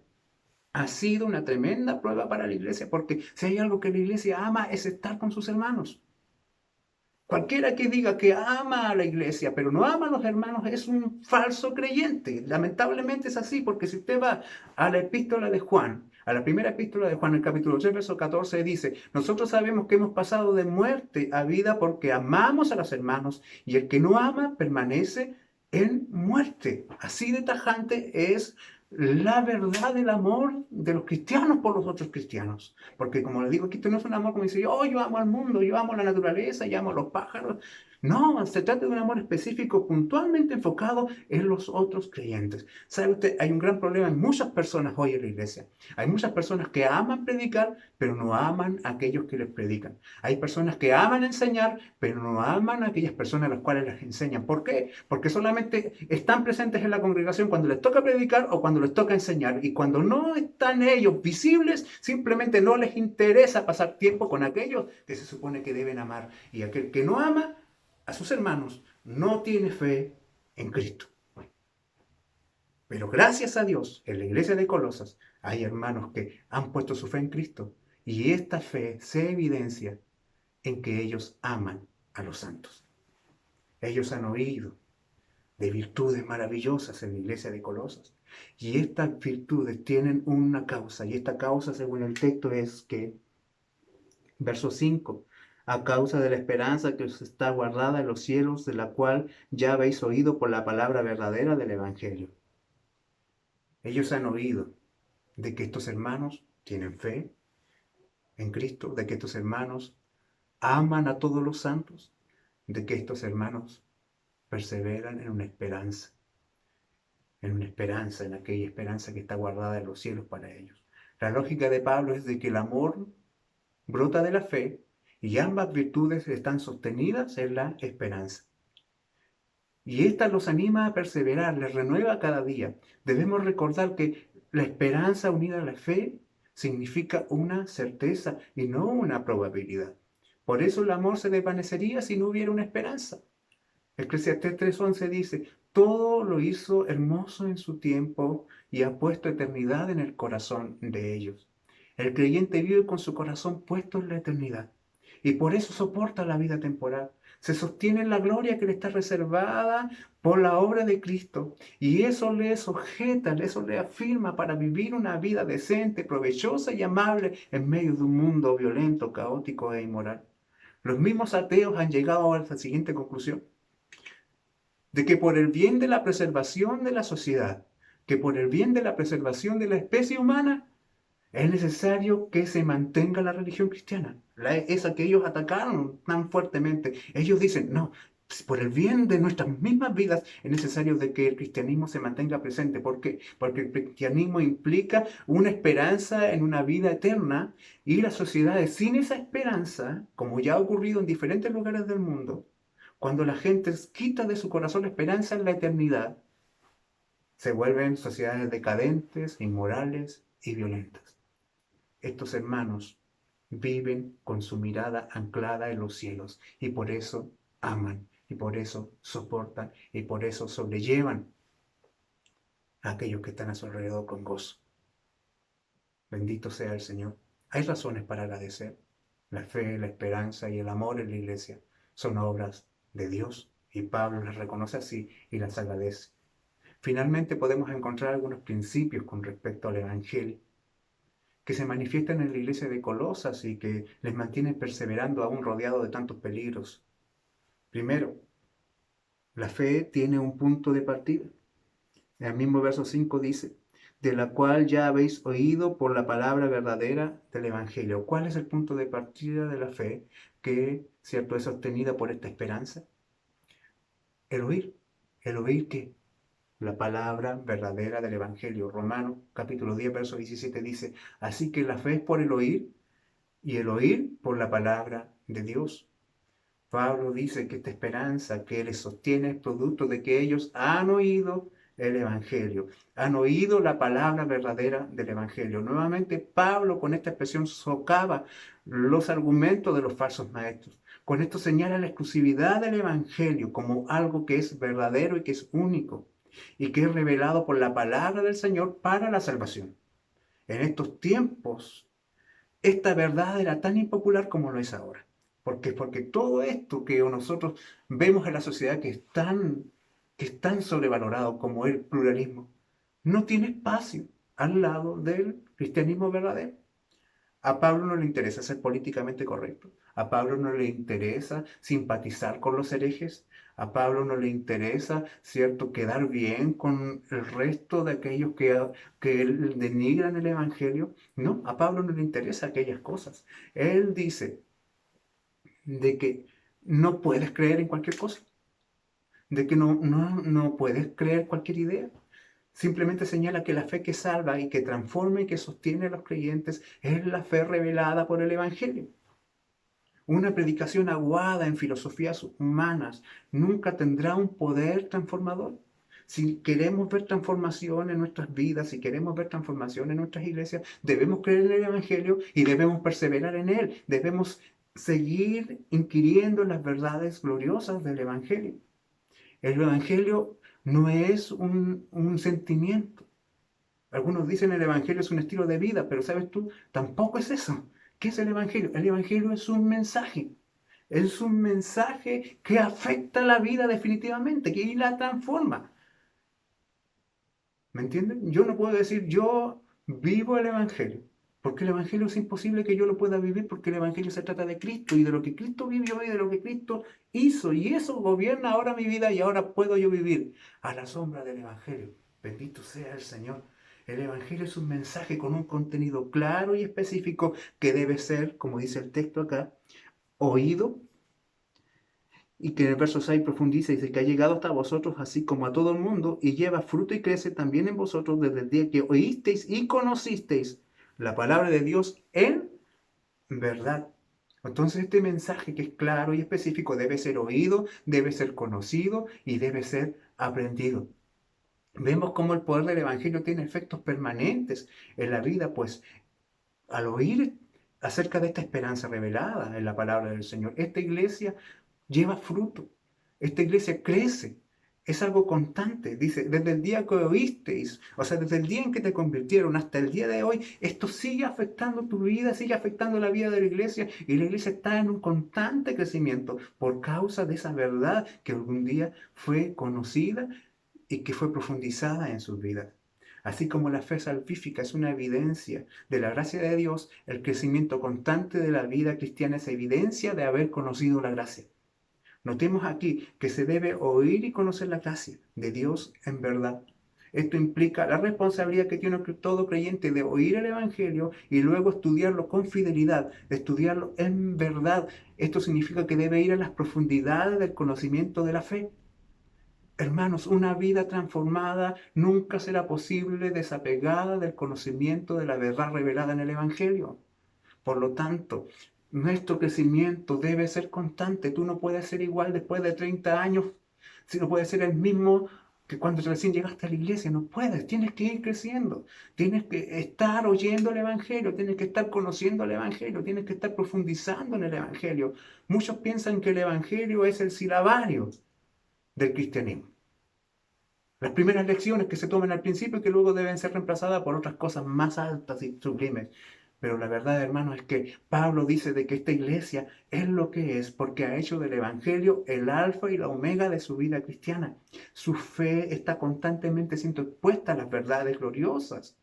ha sido una tremenda prueba para la iglesia, porque si hay algo que la iglesia ama es estar con sus hermanos. Cualquiera que diga que ama a la iglesia, pero no ama a los hermanos, es un falso creyente. Lamentablemente es así, porque si usted va a la epístola de Juan, A la primera epístola de Juan, el capítulo 3, verso 14, dice, nosotros sabemos que hemos pasado de muerte a vida porque amamos a los hermanos, y el que no ama permanece en muerte. Así de tajante es la verdad del amor de los cristianos por los otros cristianos. Porque como les digo, aquí esto no es un amor como dice, oh, yo amo al mundo, yo amo la naturaleza, yo amo a los pájaros. No, se trata de un amor específico, puntualmente enfocado en los otros creyentes. ¿Sabe usted? Hay un gran problema en muchas personas hoy en la iglesia. Hay muchas personas que aman predicar, pero no aman a aquellos que les predican. Hay personas que aman enseñar, pero no aman a aquellas personas a las cuales les enseñan. ¿Por qué? Porque solamente están presentes en la congregación cuando les toca predicar o cuando les toca enseñar. Y cuando no están ellos visibles, simplemente no les interesa pasar tiempo con aquellos que se supone que deben amar. Y aquel que no ama a sus hermanos no tiene fe en Cristo. Pero gracias a Dios, en la iglesia de Colosas hay hermanos que han puesto su fe en Cristo y esta fe se evidencia en que ellos aman a los santos. Ellos han oído de virtudes maravillosas en la iglesia de Colosas y estas virtudes tienen una causa y esta causa según el texto es que, verso 5, a causa de la esperanza que os está guardada en los cielos, de la cual ya habéis oído por la palabra verdadera del Evangelio. Ellos han oído de que estos hermanos tienen fe en Cristo, de que estos hermanos aman a todos los santos, de que estos hermanos perseveran en en aquella esperanza que está guardada en los cielos para ellos. La lógica de Pablo es de que el amor brota de la fe y ambas virtudes están sostenidas en la esperanza. Y esta los anima a perseverar, les renueva cada día. Debemos recordar que la esperanza unida a la fe significa una certeza y no una probabilidad. Por eso el amor se desvanecería si no hubiera una esperanza. Eclesiastés 3:11 dice, todo lo hizo hermoso en su tiempo y ha puesto eternidad en el corazón de ellos. El creyente vive con su corazón puesto en la eternidad y por eso soporta la vida temporal. Se sostiene en la gloria que le está reservada por la obra de Cristo y eso le sujeta, eso le afirma para vivir una vida decente, provechosa y amable en medio de un mundo violento, caótico e inmoral. Los mismos ateos han llegado a la siguiente conclusión, de que por el bien de la preservación de la sociedad, que por el bien de la preservación de la especie humana, es necesario que se mantenga la religión cristiana, esa que ellos atacaron tan fuertemente. Ellos dicen, no, por el bien de nuestras mismas vidas es necesario de que el cristianismo se mantenga presente. ¿Por qué? Porque el cristianismo implica una esperanza en una vida eterna y las sociedades sin esa esperanza, como ya ha ocurrido en diferentes lugares del mundo, cuando la gente quita de su corazón la esperanza en la eternidad, se vuelven sociedades decadentes, inmorales y violentas. Estos hermanos viven con su mirada anclada en los cielos y por eso aman y por eso soportan y por eso sobrellevan a aquellos que están a su alrededor con gozo. Bendito sea el Señor. Hay razones para agradecer. La fe, la esperanza y el amor en la iglesia son obras de Dios y Pablo las reconoce así y las agradece. Finalmente podemos encontrar algunos principios con respecto al Evangelio que se manifiestan en la iglesia de Colosas y que les mantienen perseverando aún rodeados de tantos peligros. Primero, la fe tiene un punto de partida. En el mismo verso 5 dice, de la cual ya habéis oído por la palabra verdadera del Evangelio. ¿Cuál es el punto de partida de la fe que, cierto, es sostenida por esta esperanza? El oír. ¿El oír qué? La palabra verdadera del Evangelio. Romanos capítulo 10, verso 17 dice, así que la fe es por el oír y el oír por la palabra de Dios. Pablo dice que esta esperanza que les sostiene es producto de que ellos han oído el Evangelio, han oído la palabra verdadera del Evangelio. Nuevamente Pablo con esta expresión socava los argumentos de los falsos maestros. Con esto señala la exclusividad del Evangelio como algo que es verdadero y que es único y que es revelado por la palabra del Señor para la salvación. En estos tiempos, esta verdad era tan impopular como lo es ahora. ¿Por qué? Porque todo esto que nosotros vemos en la sociedad que es tan sobrevalorado como el pluralismo, no tiene espacio. al lado del cristianismo verdadero. A Pablo no le interesa ser políticamente correcto. A Pablo no le interesa simpatizar con los herejes. A Pablo no le interesa, ¿cierto?, quedar bien con el resto de aquellos que denigran el Evangelio. No, a Pablo no le interesa aquellas cosas. Él dice de que no puedes creer en cualquier cosa, de que no puedes creer cualquier idea. Simplemente señala que la fe que salva y que transforma y que sostiene a los creyentes es la fe revelada por el Evangelio. Una predicación aguada en filosofías humanas nunca tendrá un poder transformador. Si queremos ver transformación en nuestras vidas, si queremos ver transformación en nuestras iglesias, debemos creer en el Evangelio y debemos perseverar en él. Debemos seguir inquiriendo en las verdades gloriosas del Evangelio. El Evangelio no es un sentimiento. Algunos dicen el Evangelio es un estilo de vida, pero ¿sabes tú? Tampoco es eso. ¿Qué es el Evangelio? El Evangelio es un mensaje. Es un mensaje que afecta la vida definitivamente, que la transforma. ¿Me entienden? Yo no puedo decir yo vivo el Evangelio, porque el Evangelio es imposible que yo lo pueda vivir, porque el Evangelio se trata de Cristo y de lo que Cristo vivió y de lo que Cristo hizo, y eso gobierna ahora mi vida y ahora puedo yo vivir a la sombra del Evangelio. Bendito sea el Señor. El Evangelio es un mensaje con un contenido claro y específico que debe ser, como dice el texto acá, oído, y que en el verso 6 profundiza y dice que ha llegado hasta vosotros así como a todo el mundo y lleva fruto y crece también en vosotros desde el día que oísteis y conocisteis la palabra de Dios en verdad. Entonces este mensaje que es claro y específico debe ser oído, debe ser conocido y debe ser aprendido. Vemos cómo el poder del Evangelio tiene efectos permanentes en la vida, pues al oír acerca de esta esperanza revelada en la palabra del Señor, esta iglesia lleva fruto, esta iglesia crece, es algo constante. Dice, desde el día que oísteis, o sea, desde el día en que te convirtieron hasta el día de hoy, esto sigue afectando tu vida, sigue afectando la vida de la iglesia, y la iglesia está en un constante crecimiento por causa de esa verdad que algún día fue conocida y que fue profundizada en sus vidas. Así como la fe salvífica es una evidencia de la gracia de Dios, el crecimiento constante de la vida cristiana es evidencia de haber conocido la gracia. Notemos aquí que se debe oír y conocer la gracia de Dios en verdad. Esto implica la responsabilidad que tiene todo creyente de oír el Evangelio y luego estudiarlo con fidelidad, estudiarlo en verdad. Esto significa que debe ir a las profundidades del conocimiento de la fe. Hermanos, una vida transformada nunca será posible desapegada del conocimiento de la verdad revelada en el Evangelio. Por lo tanto, nuestro crecimiento debe ser constante. Tú no puedes ser igual después de 30 años, si no puedes ser el mismo que cuando recién llegaste a la iglesia. No puedes, tienes que ir creciendo. Tienes que estar oyendo el Evangelio, tienes que estar conociendo el Evangelio, tienes que estar profundizando en el Evangelio. Muchos piensan que el Evangelio es el silabario del cristianismo. Las primeras lecciones que se toman al principio y que luego deben ser reemplazadas por otras cosas más altas y sublimes. Pero la verdad, hermanos, es que Pablo dice de que esta iglesia es lo que es porque ha hecho del Evangelio el alfa y la omega de su vida cristiana. Su fe está constantemente siendo expuesta a las verdades gloriosas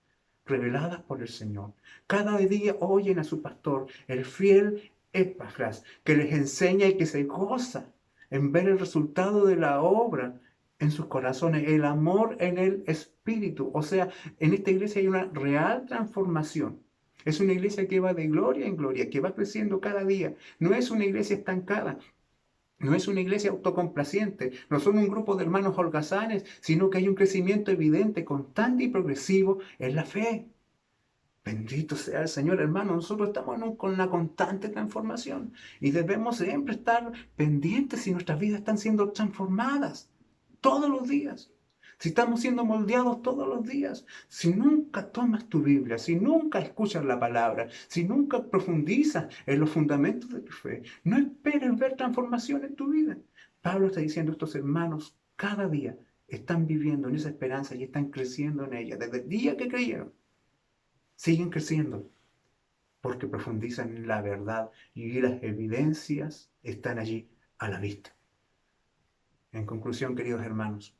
reveladas por el Señor. Cada día oyen a su pastor, el fiel Epafras, que les enseña y que se goza en ver el resultado de la obra en sus corazones, el amor en el Espíritu. O sea, en esta iglesia hay una real transformación. Es una iglesia que va de gloria en gloria, que va creciendo cada día. No es una iglesia estancada, no es una iglesia autocomplaciente, no son un grupo de hermanos holgazanes, sino que hay un crecimiento evidente, constante y progresivo en la fe. Bendito sea el Señor, hermano. Nosotros estamos con una constante transformación y debemos siempre estar pendientes si nuestras vidas están siendo transformadas todos los días. Si estamos siendo moldeados todos los días, si nunca tomas tu Biblia, si nunca escuchas la palabra, si nunca profundizas en los fundamentos de tu fe, no esperes ver transformación en tu vida. Pablo está diciendo, estos hermanos cada día están viviendo en esa esperanza y están creciendo en ella. Desde el día que creyeron, siguen creciendo porque profundizan en la verdad y las evidencias están allí a la vista. En conclusión, queridos hermanos,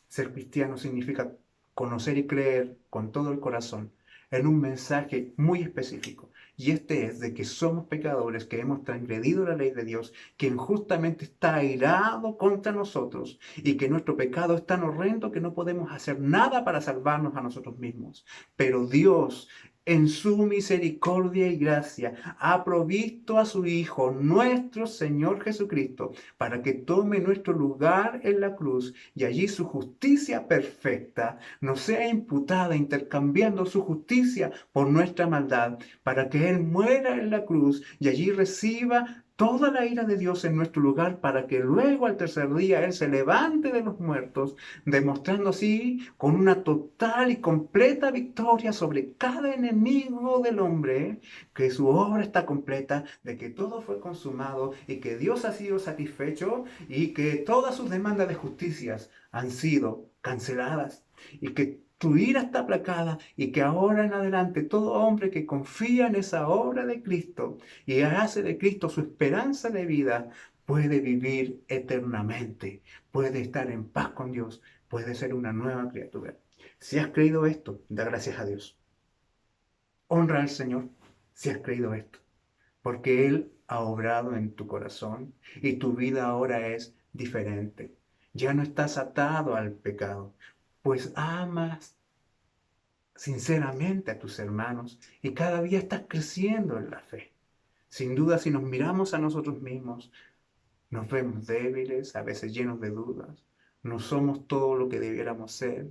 ser cristiano significa conocer y creer con todo el corazón en un mensaje muy específico. Y este es de que somos pecadores, que hemos transgredido la ley de Dios, que injustamente está airado contra nosotros y que nuestro pecado es tan horrendo que no podemos hacer nada para salvarnos a nosotros mismos. Pero Dios, en su misericordia y gracia, ha provisto a su Hijo, nuestro Señor Jesucristo, para que tome nuestro lugar en la cruz y allí su justicia perfecta nos sea imputada, intercambiando su justicia por nuestra maldad, para que Él muera en la cruz y allí reciba toda la ira de Dios en nuestro lugar, para que luego al tercer día Él se levante de los muertos, demostrando así con una total y completa victoria sobre cada enemigo del hombre, que su obra está completa, de que todo fue consumado y que Dios ha sido satisfecho y que todas sus demandas de justicias han sido canceladas y que tu ira está aplacada y que ahora en adelante todo hombre que confía en esa obra de Cristo y hace de Cristo su esperanza de vida puede vivir eternamente, puede estar en paz con Dios, puede ser una nueva criatura. Si has creído esto, da gracias a Dios. Honra al Señor si has creído esto, porque Él ha obrado en tu corazón y tu vida ahora es diferente. Ya no estás atado al pecado, pues amas sinceramente a tus hermanos y cada día estás creciendo en la fe. Sin duda, si nos miramos a nosotros mismos, nos vemos débiles, a veces llenos de dudas. No somos todo lo que debiéramos ser,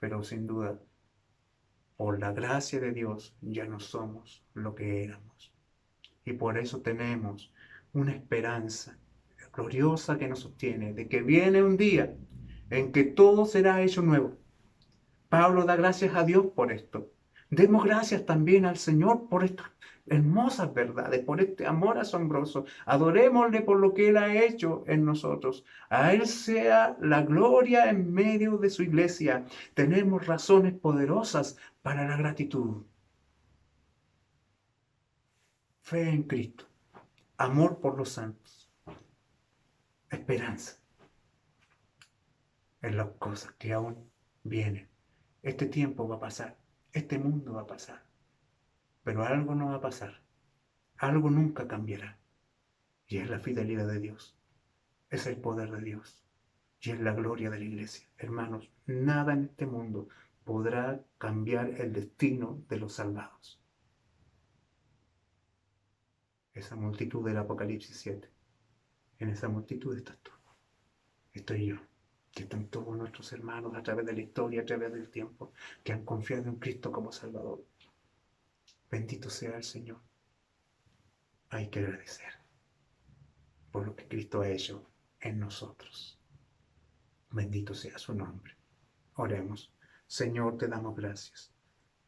pero sin duda, por la gracia de Dios, ya no somos lo que éramos. Y por eso tenemos una esperanza gloriosa que nos sostiene, de que viene un día en que todo será hecho nuevo. Pablo da gracias a Dios por esto. Demos gracias también al Señor por estas hermosas verdades, por este amor asombroso. Adorémosle por lo que Él ha hecho en nosotros. A Él sea la gloria en medio de su iglesia. Tenemos razones poderosas para la gratitud. Fe en Cristo, amor por los santos, esperanza en las cosas que aún vienen. Este tiempo va a pasar, este mundo va a pasar, pero algo no va a pasar, algo nunca cambiará, y es la fidelidad de Dios, es el poder de Dios, y es la gloria de la iglesia. Hermanos, nada en este mundo podrá cambiar el destino de los salvados. Esa multitud del Apocalipsis 7, en esa multitud estás tú, estoy yo, que están todos nuestros hermanos a través de la historia, a través del tiempo, que han confiado en Cristo como Salvador. Bendito sea el Señor. Hay que agradecer por lo que Cristo ha hecho en nosotros. Bendito sea su nombre. Oremos. Señor, te damos gracias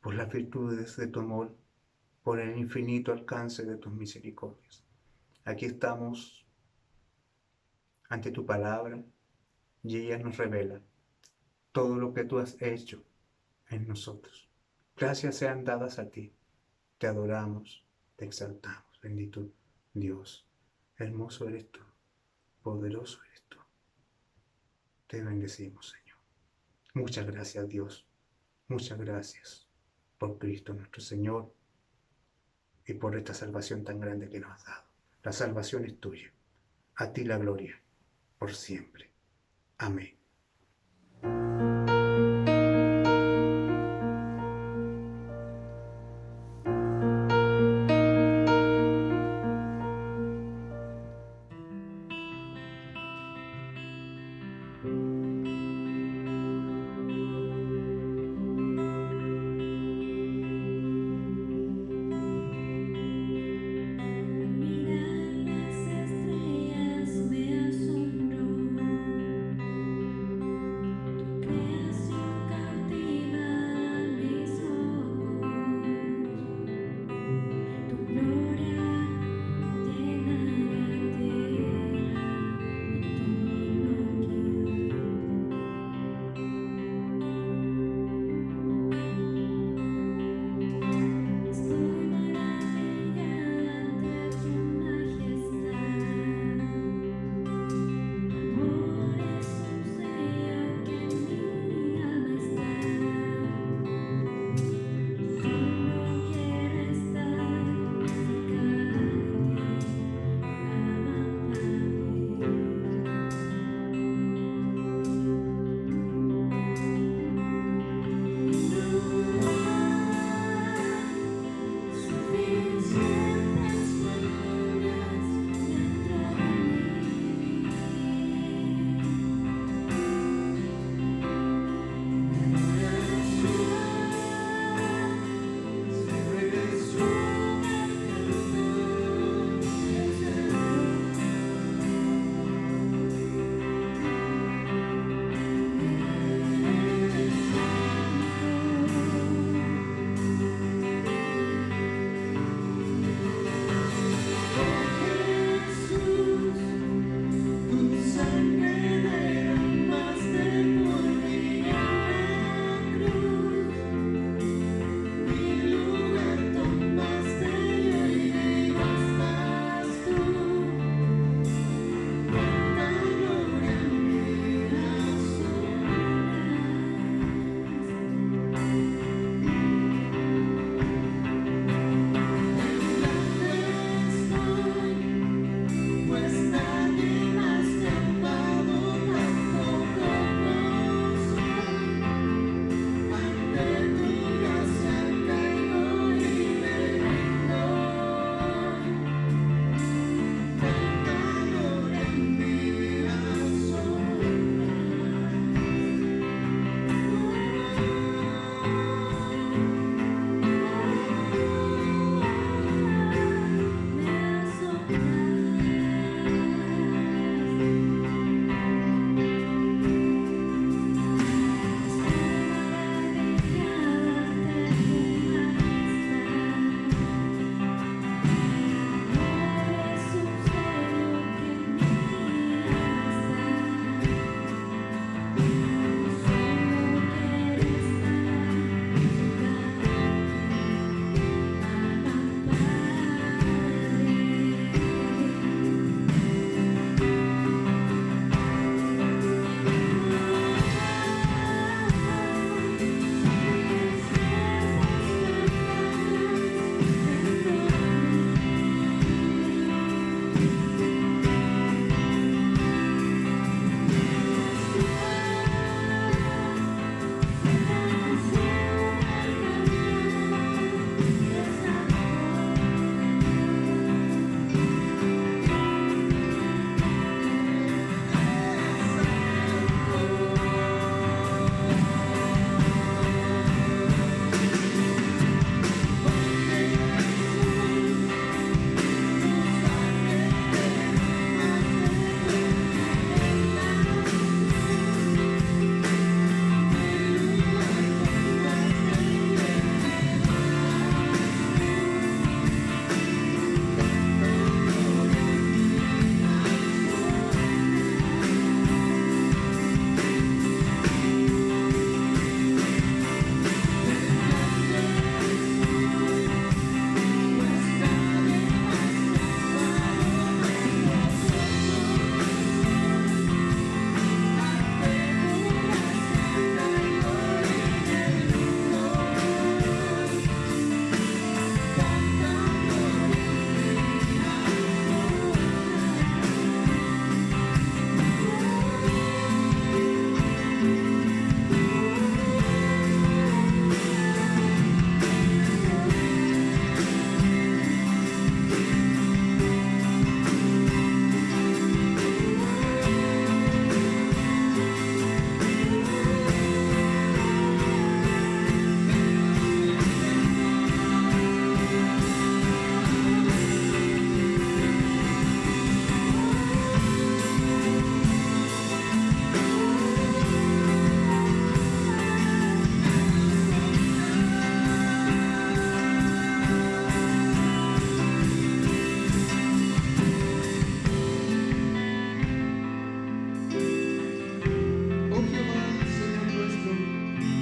por las virtudes de tu amor, por el infinito alcance de tus misericordias. Aquí estamos ante tu palabra y ella nos revela todo lo que tú has hecho en nosotros. Gracias sean dadas a ti. Te adoramos, te exaltamos. Bendito Dios. Hermoso eres tú, poderoso eres tú. Te bendecimos, Señor. Muchas gracias, Dios. Muchas gracias por Cristo nuestro Señor y por esta salvación tan grande que nos has dado. La salvación es tuya. A ti la gloria, por siempre. Amén. Mirar las estrellas me asombró.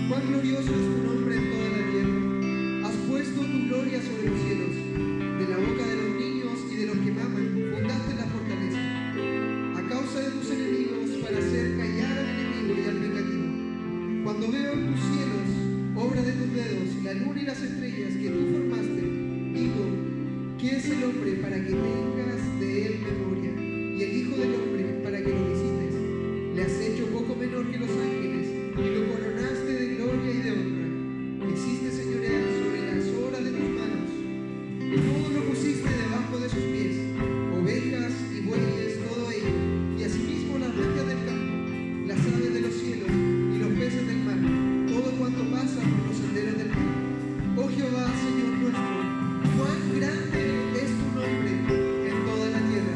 Cuán glorioso es tu nombre en toda la tierra. Has puesto tu gloria sobre los cielos. De la boca de los niños y de los que maman, fundaste la fortaleza. A causa de tus enemigos, para hacer callar al enemigo y al vengativo. Cuando veo en tus cielos, obra de tus dedos, la luna y las estrellas que tú formaste, digo, ¿qué es el hombre para que tengas de él memoria? Y el hijo del hombre para que lo visites. Le has hecho poco menor que los ángeles y lo coronaste de gloria y de honra. Hiciste señorear sobre las obras de tus manos. Todo lo pusiste debajo de sus pies, ovejas y bueyes, todo ello, y asimismo las bestias del campo, las aves de los cielos y los peces del mar, todo cuanto pasa por los senderos del mar. Oh Jehová, Señor nuestro, cuán grande es tu nombre en toda la tierra.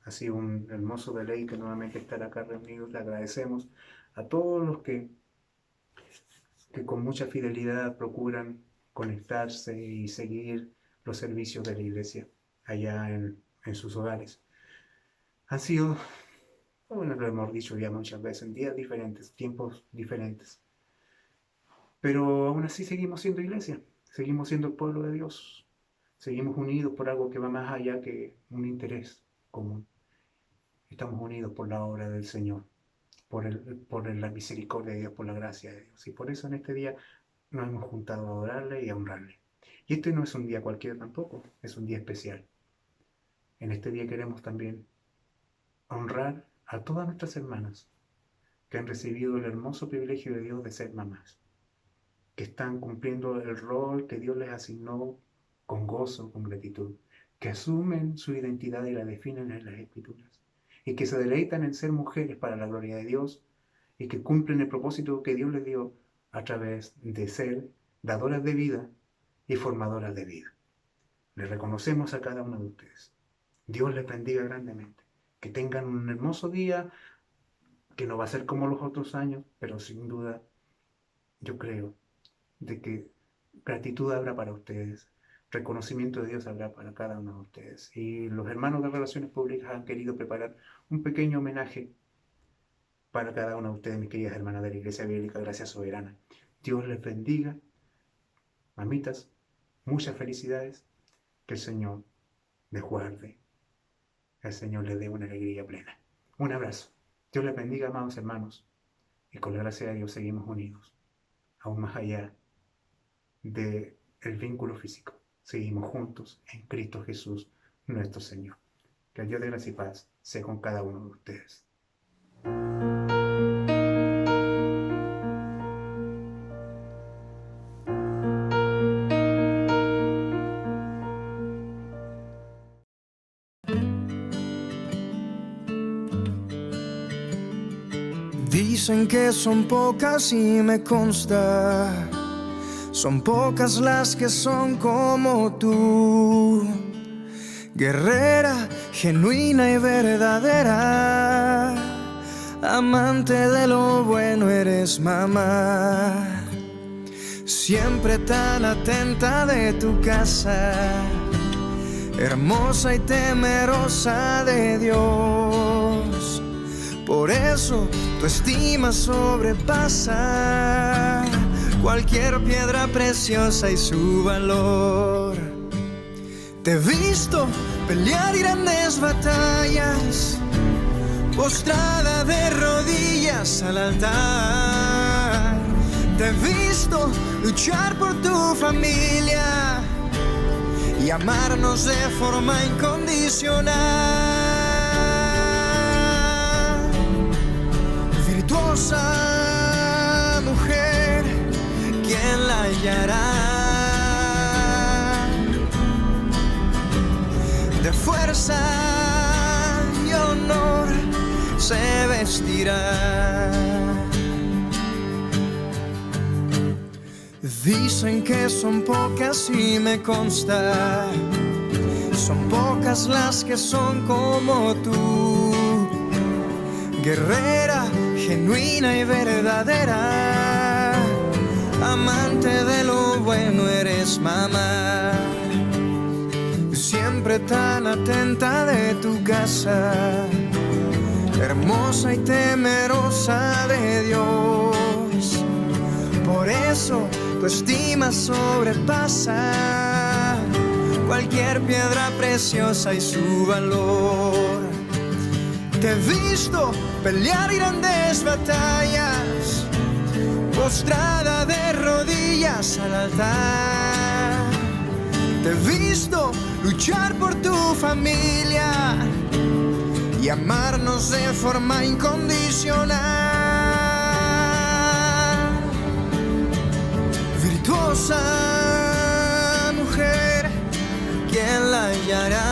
Ha sido un hermoso deleite nuevamente estar acá reunidos. Le agradecemos a todos los que con mucha fidelidad procuran conectarse y seguir los servicios de la iglesia allá en sus hogares. Han sido, bueno, lo hemos dicho ya muchas veces, en días diferentes, tiempos diferentes. Pero aún así seguimos siendo iglesia, seguimos siendo el pueblo de Dios. Seguimos unidos por algo que va más allá que un interés común. Estamos unidos por la obra del Señor, por la misericordia de Dios, por la gracia de Dios. Y por eso en este día nos hemos juntado a adorarle y a honrarle. Y este no es un día cualquiera tampoco, es un día especial. En este día queremos también honrar a todas nuestras hermanas que han recibido el hermoso privilegio de Dios de ser mamás, que están cumpliendo el rol que Dios les asignó con gozo, con gratitud, que asumen su identidad y la definen en las Escrituras, y que se deleitan en ser mujeres para la gloria de Dios, y que cumplen el propósito que Dios les dio a través de ser dadoras de vida y formadoras de vida. Les reconocemos a cada uno de ustedes. Dios les bendiga grandemente. Que tengan un hermoso día, que no va a ser como los otros años, pero sin duda yo creo de que gratitud habrá para ustedes, reconocimiento de Dios habrá para cada uno de ustedes. Y los hermanos de Relaciones Públicas han querido preparar un pequeño homenaje para cada una de ustedes, mis queridas hermanas de la Iglesia Bíblica Gracia Soberana. Dios les bendiga, mamitas, muchas felicidades, que el Señor les guarde, que el Señor les dé una alegría plena. Un abrazo. Dios les bendiga, amados hermanos, y con la gracia de Dios seguimos unidos, aún más allá del vínculo físico. Seguimos juntos en Cristo Jesús, nuestro Señor. Que el Dios de gracia y paz sea con cada uno de ustedes. Dicen que son pocas y me consta, son pocas las que son como tú, guerrera, genuina y verdadera, amante de lo bueno eres mamá, siempre tan atenta de tu casa, hermosa y temerosa de Dios. Por eso tu estima sobrepasa cualquier piedra preciosa y su valor. Te he visto pelear grandes batallas, postrada de rodillas al altar. Te he visto luchar por tu familia y amarnos de forma incondicional. Virtuosa mujer, ¿quién la hallará? De fuerza y honor se vestirá. Dicen que son pocas y me consta, son pocas las que son como tú, guerrera, genuina y verdadera, amante de lo bueno eres mamá, siempre tan atenta de tu casa, hermosa y temerosa de Dios. Por eso tu estima sobrepasa cualquier piedra preciosa y su valor. Te he visto pelear grandes batallas, postrada de rodillas al altar. Te he visto luchar por tu familia y amarnos de forma incondicional. Virtuosa mujer, ¿quién la hallará?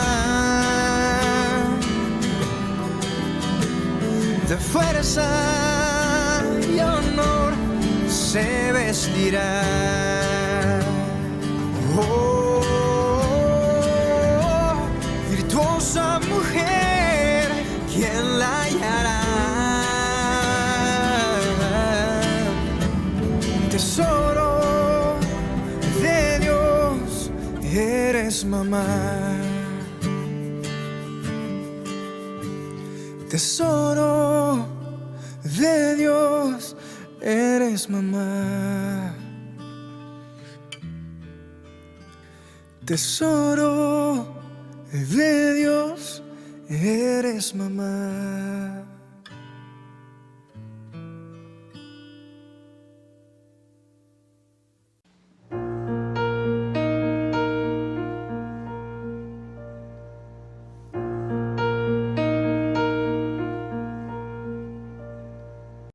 De fuerza y honor se vestirá. Oh, virtuosa mujer, ¿quién la hallará? Tesoro de Dios, eres mamá. Tesoro de Dios, eres mamá. Tesoro de Dios, eres mamá.